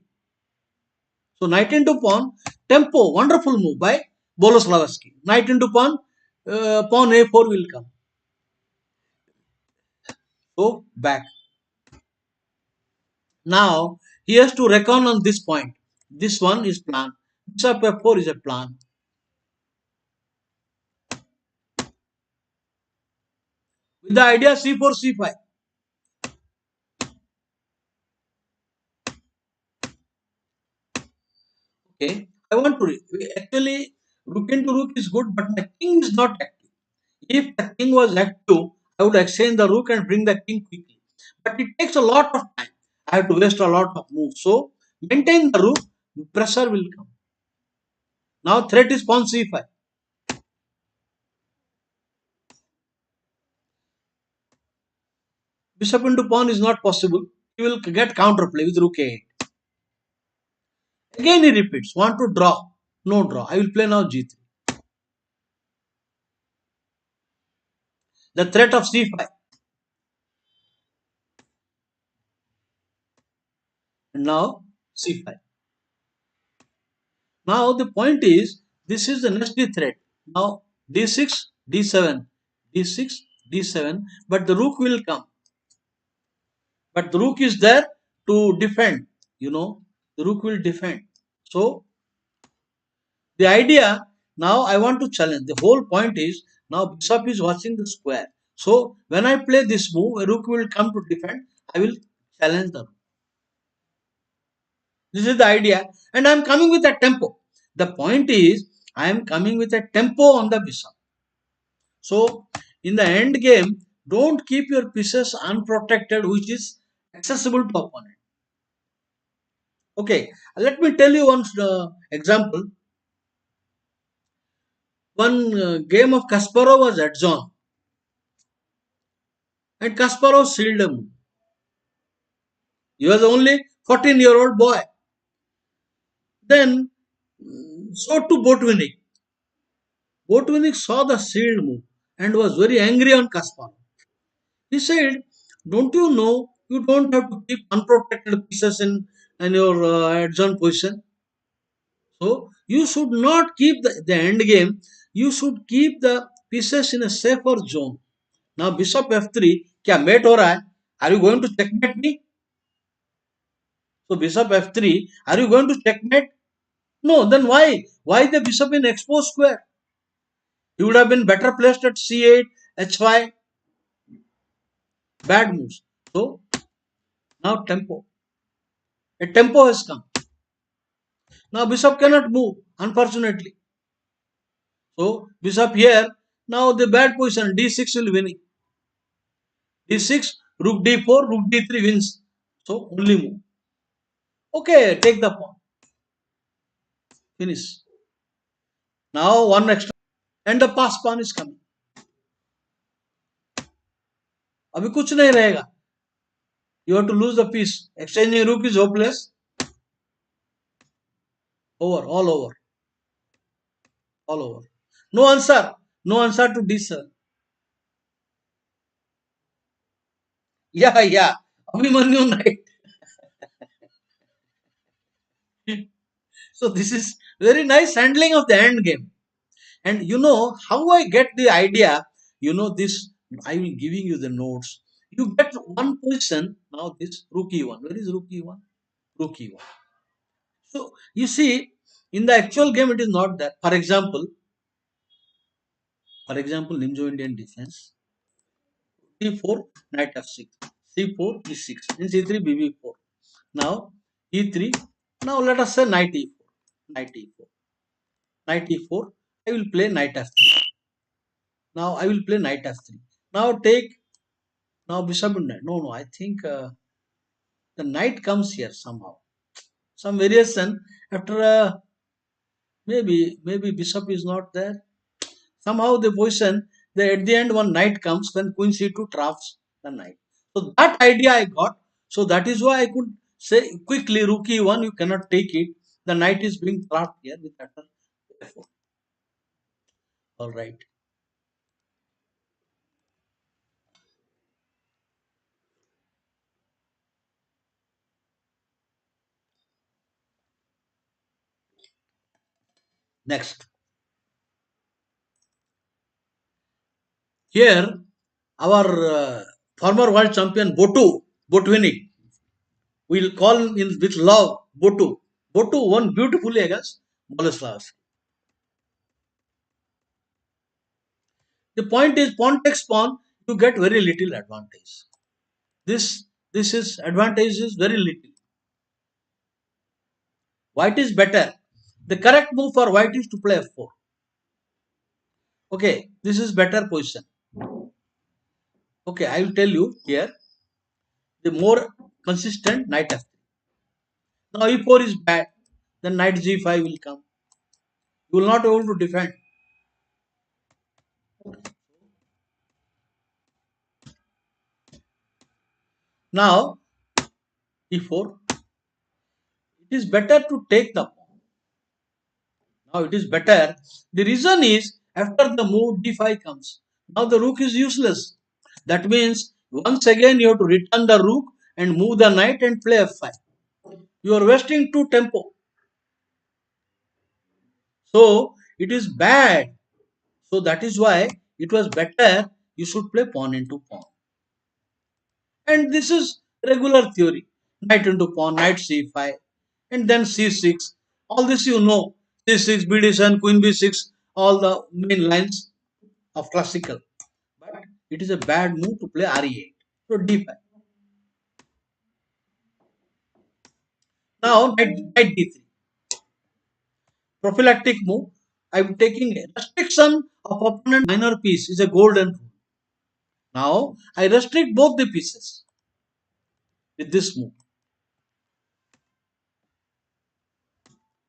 So, knight into pawn, tempo, wonderful move by Boleslavsky. Knight into pawn, pawn a4 will come. So, back. Now, he has to reckon on this point. This one is plan. Bishop f4 is a plan. With the idea c4, c5. Okay, I want to actually rook into rook is good, but my king is not active. If the king was active, I would exchange the rook and bring the king quickly. But it takes a lot of time. I have to waste a lot of moves. So maintain the rook, pressure will come. Now threat is pawn c5. Bishop into pawn is not possible. He will get counterplay with rook a8. Again he repeats. Want to draw? No draw. I will play now g3. The threat of c5. And now c5. Now the point is, this is the next threat. Now d6, d7, d6, d7, but the rook will come. But the rook is there to defend. The rook will defend. So the idea, now I want to challenge. The whole point is, now bishop is watching the square. So when I play this move, a rook will come to defend. I will challenge the rook. This is the idea, and I am coming with a tempo. The point is, I am coming with a tempo on the bishop. So in the end game, don't keep your pieces unprotected, which is accessible to opponent. Okay, let me tell you one example. One game of Kasparov was at zone, and Kasparov sealed him. He was only 14-year-old boy. Then, so to Botvinnik. Botvinnik saw the sealed move and was very angry on Kasparov. He said, "Don't you know you don't have to keep unprotected pieces in your zone position? So you should not keep the end game. You should keep the pieces in a safer zone." Now bishop f3, क्या mate हो रहा है? Are you going to checkmate me? So bishop f3, are you going to checkmate? No, then why? Why the bishop in exposed square? He would have been better placed at c8, h5. Bad moves. So now tempo. A tempo has come. Now bishop cannot move, unfortunately. So bishop here. Now the bad position d6 will win. D6, Rook d4, rook d3 wins. So only move. Okay, take the pawn. Finish. Now one extra and the pass pawn is coming. अभी कुछ नहीं रहेगा. You have to lose the piece. Exchanging rook is hopeless. Over, all over, all over. No answer. No answer to d7. Yeah. Abhimanyu knight. So this is very nice handling of the end game. And you know how I get the idea. You know this. I will giving you the notes. You get one position. Now this rook e1. Where is rook e1? Rook e1. So you see, in the actual game, it is not that. For example, Ninja Indian defense. D4, knight f6. C4, e6. Then c3, bb4. Now e3. Now let us say knight e4. Knight e4. Knight e4. I will play knight f3. Now I will play knight f3. Now take. Now bishop and knight. No. I think the knight comes here somehow. Some variation after maybe bishop is not there. Somehow the position, at the end one knight comes when queen c2 traps the knight. So that idea I got. So that is why I could say quickly rook e1, you cannot take it. The knight is being trapped here with after f4. All right. Next. Here our former world champion Botwini, we'll call him in with love Botu. Botu won beautifully against Boleslavs. The point is pawn takes pawn, you get very little advantage. This is advantage is very little. White is better. The correct move for white is to play f4. Okay, this is better position. Okay, I will tell you here. The more consistent knight f3. Now e4 is bad. Then knight g5 will come. You will not be able to defend. Now e4. It is better to take the pawn. Now it is better. The reason is after the move d5 comes. Now the rook is useless. That means once again you have to return the rook and move the knight and play f5. You are wasting two tempo. So it is bad. So that is why it was better you should play pawn into pawn. And this is regular theory. Knight into pawn, knight c5, and then c6. All this you know. c6, b7, queen b6, all the main lines of classical. But it is a bad move to play re8. So d5. Now knight d3. Prophylactic move. I am taking a restriction of opponent minor piece is a golden rule. Now I restrict both the pieces with this move.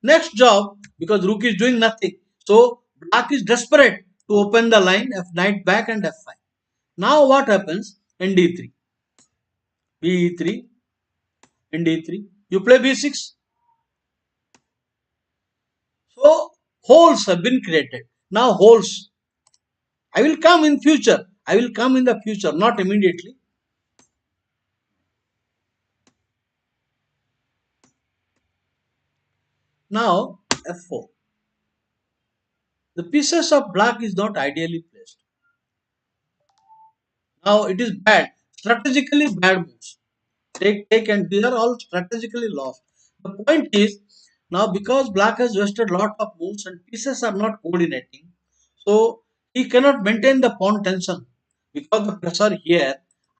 Next job, because rook is doing nothing. So black is desperate to open the line f knight back and f5. Now what happens? Nd3, be3, nd3. You play b6. So holes have been created. Now holes. I will come in future. I will come in the future, not immediately. Now f4. The pieces of black is not ideally placed. Now it is bad. Strategically bad moves. Take, and these are all strategically lost. The point is now because black has wasted lot of moves and pieces are not coordinating, so he cannot maintain the pawn tension because the pressure here.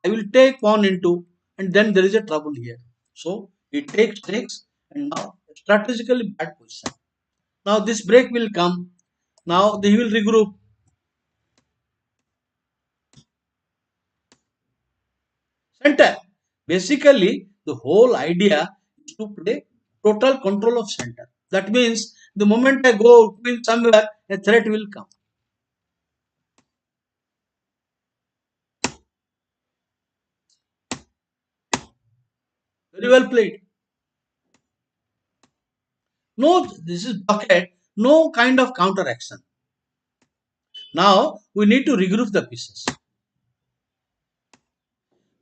I will take pawn into, and then there is a trouble here. So he takes, and now strategically bad position. Now this break will come. Now he will regroup. Center. Basically, the whole idea is to play total control of center. That means the moment I go queen somewhere, a threat will come. Very well played. No, this is bucket. No kind of counter action. Now we need to regroup the pieces.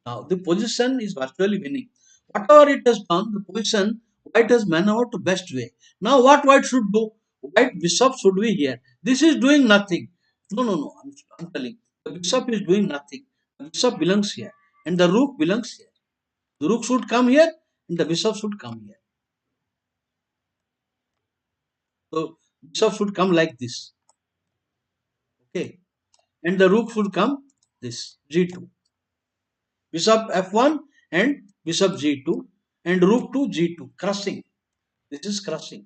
Now the position is virtually winning. Whatever it has done, the position white has maneuvered to best way. Now what white should do? White bishop should be here. This is doing nothing. No, no, no. I'm telling. The bishop is doing nothing. The bishop belongs here, and the rook belongs here. The rook should come here, and the bishop should come here. So bishop should come like this. Okay, and the rook should come this g2. Bishop f1 and bishop g2 and rook to g2. Crushing. This is crushing.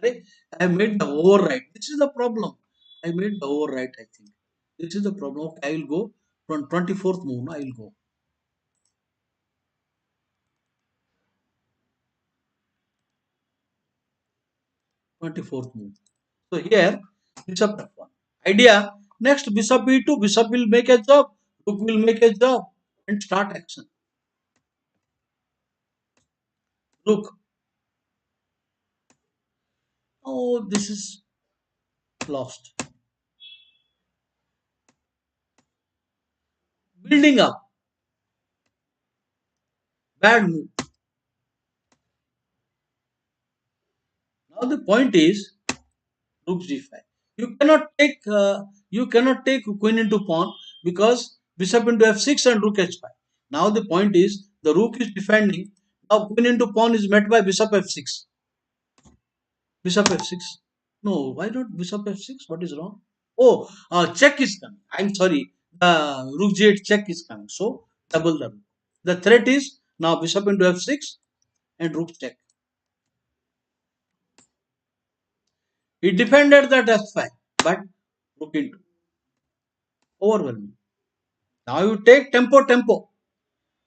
I have made the override. This is the problem. I made the override, I think. This is the problem. Okay, I will go from 24th move. I will go. 24th move. So here, bishop f1. Idea, next bishop e2, bishop will make a job, rook will make a job and start action. Rook. Oh, this is lost. Building up. Bad move. Now the point is rook g5. You cannot take queen into pawn because bishop into f6 and rook h5. Now the point is the rook is defending. Now queen into pawn is met by bishop f6. Bishop f6. No, why not bishop f6? What is wrong? Oh, check is coming. I'm sorry. The rook g8 check is coming. So double the rook. The threat is now bishop into f6 and rook check. He defended that f5, but rook into overwhelming. Now you take tempo.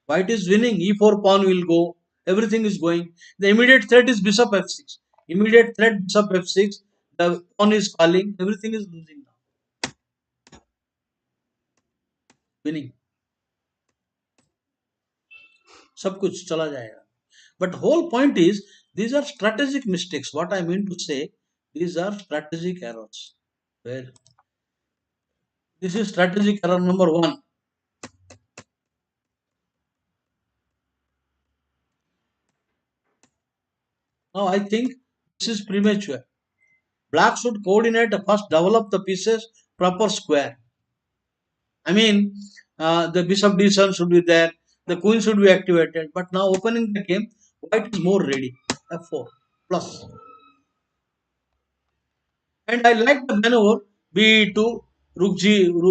White is winning. E4 pawn will go. Everything is going. The immediate threat is bishop f6. Immediate threat bishop f6. The pawn is falling. Everything is losing now. Winning. सब कुछ चला जाएगा. But whole point is these are strategic mistakes. What I mean to say, these are strategic errors. Where this is strategic error number one. Now I think this is premature. Black should coordinate first, develop the pieces proper square. I mean, the bishop d7 should be there, the queen should be activated. But now opening the game, white is more ready. f4 plus. And I like the maneuver b2,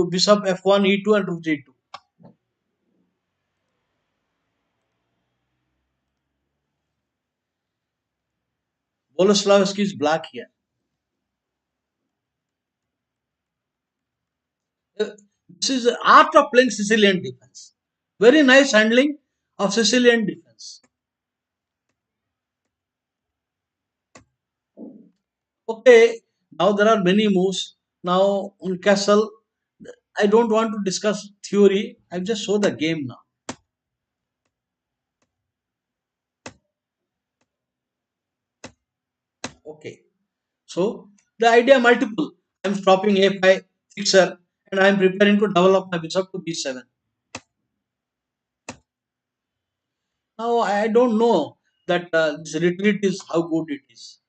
bishop f1, e2, and rook g2. Boleslavsky is black here. This is the art of playing Sicilian defense. Very nice handling of Sicilian defense. Okay, now there are many moves. Now on castle, I don't want to discuss theory. I just show the game now. Okay, so the idea multiple. I'm stopping a5 fixer and I'm preparing to develop my bishop to b7. Now I don't know that this retreat is how good it is.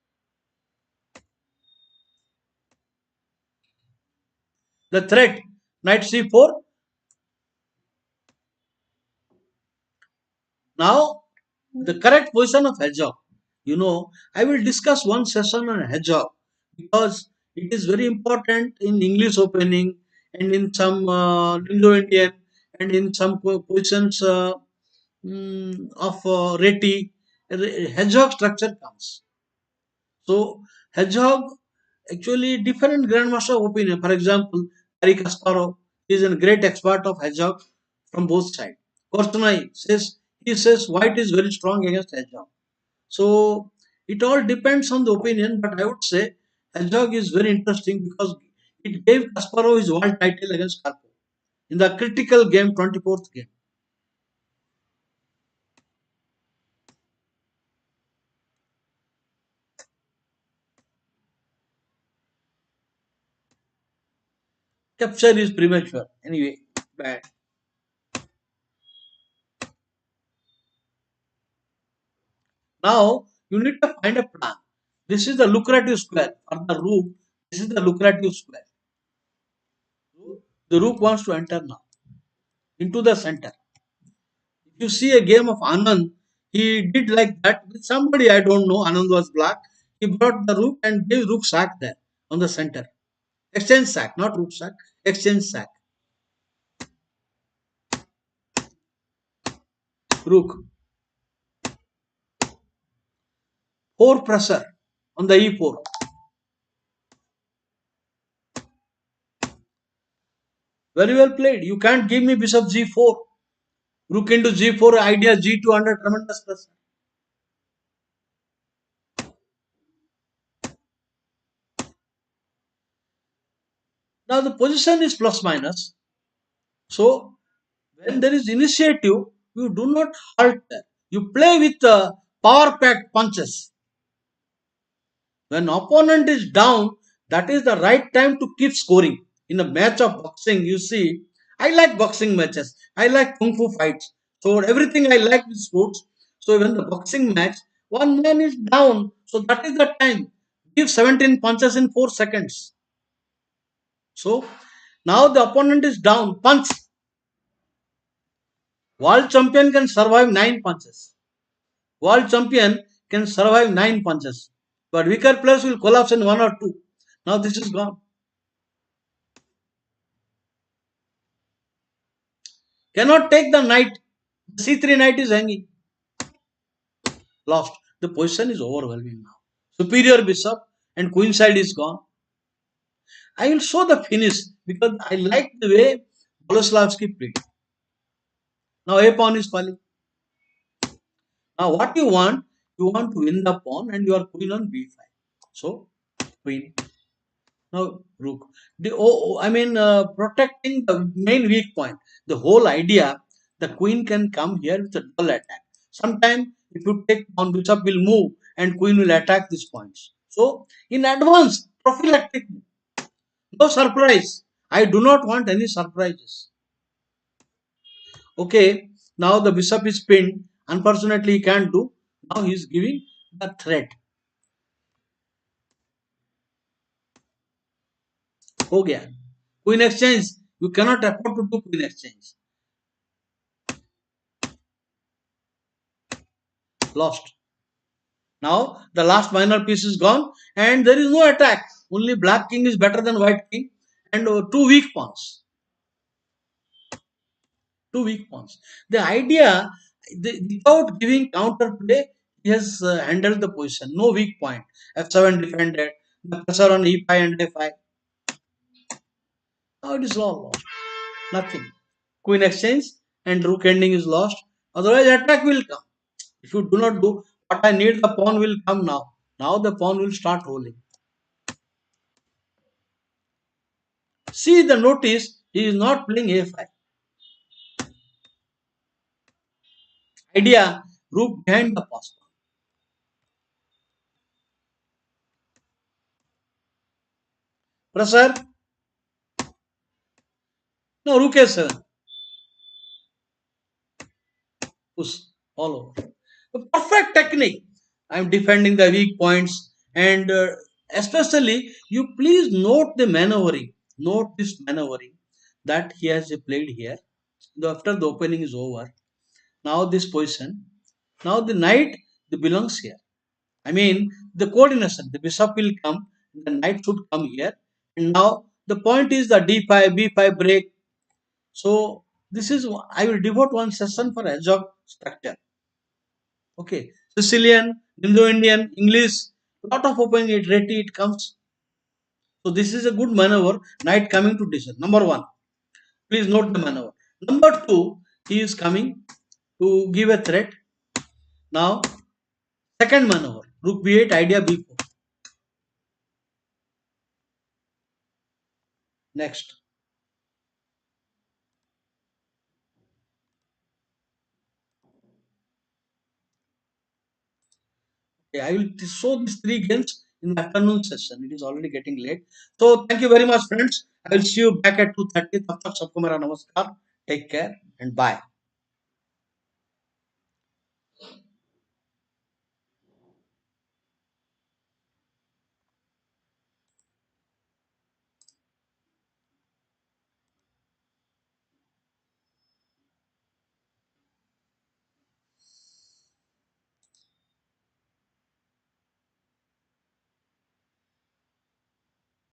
The threat knight c4. Now the correct position of hedgehog. I will discuss one session on hedgehog because it is very important in English opening and in some Indo-Indian and in some positions of reti. Hedgehog structure comes. So hedgehog actually different grandmaster opinion. For example, Harry Kasparov is a great expert of hedgehog. from both sides. Korsunai says he says white is very strong against hedgehog. So it all depends on the opinion, but I would say hedgehog is very interesting because it gave Kasparov his world title against Karpov in the critical game, 24th game. Capture is premature. Anyway, bad. Now you need to find a plan. This is the lucrative square for the rook. This is the lucrative square. The rook wants to enter now into the center. If you see a game of Anand, he did like that with somebody I don't know. Anand was black. He brought the rook and gave rook sack there on the center. Exchange sack, not rook sack. Exchange sack. Rook. Four pressure on the e4. Very well played. You can't give me bishop g4. Rook into g4, idea g2 under tremendous pressure. Now the position is plus minus. So when there is initiative, you do not halt there. You play with power packed punches. When opponent is down, that is the right time to keep scoring. In a match of boxing, you see, I like boxing matches. I like kung fu fights. So everything I like with sports. So when the boxing match, one man is down. So that is the time. Give 17 punches in 4 seconds. So now the opponent is down. Punch. World champion can survive 9 punches. World champion can survive 9 punches. But weaker players will collapse in 1 or 2. Now this is gone. Cannot take the knight. The c3 knight is hanging. Lost. The position is overwhelming now. Superior bishop and queen side is gone. I will show the finish because I like the way Boleslavsky played. Now a pawn is falling. Now what you want? You want to win the pawn and you are queen on b5. So queen. Now rook. Protecting the main weak point. The whole idea, the queen can come here with a double attack. Sometimes if you take pawn, bishop will move and queen will attack these points. So in advance, prophylactic, no surprise. I do not want any surprises. Okay, now the bishop is pinned. Unfortunately, he can't do. Now he is giving the threat. हो गया. Queen exchange. You cannot afford to do queen exchange. Lost. Now the last minor piece is gone and there is no attack. Only black king is better than white king and two weak pawns. Two weak pawns. The idea, without giving counter play, he has handled the position. No weak point. F7 defended. The pressure on E5 and A5. Now it is all lost. Nothing. Queen exchange and rook ending is lost. Otherwise attack will come. If you do not do what I need, the pawn will come now. Now the pawn will start rolling. See the notice, he is not playing A5. Idea, rook behind the pawn. Pressure. No, rook A7. Push all over. A perfect technique. I am defending the weak points and especially you please note the maneuvering. Note this maneuvering that he has played here. After the opening is over, now this position, now the knight belongs here. I mean the coordination. The bishop will come, the knight should come here, and now the point is the d5, b5 break. So this is I will devote one session for hedgehog structure. Okay, Sicilian, Indo-Indian, English, lot of opening it, reti it comes. So this is a good maneuver. Knight coming to d7. Number one, please note the maneuver. Number two, he is coming to give a threat. Now, second maneuver, rook b8, idea b4. Next. Okay, I will show these three games in the afternoon session. It is already getting late. So thank you very much, friends. I will see you back at 2:30. तब तक सबको मेरा नमस्कार. Take care and bye.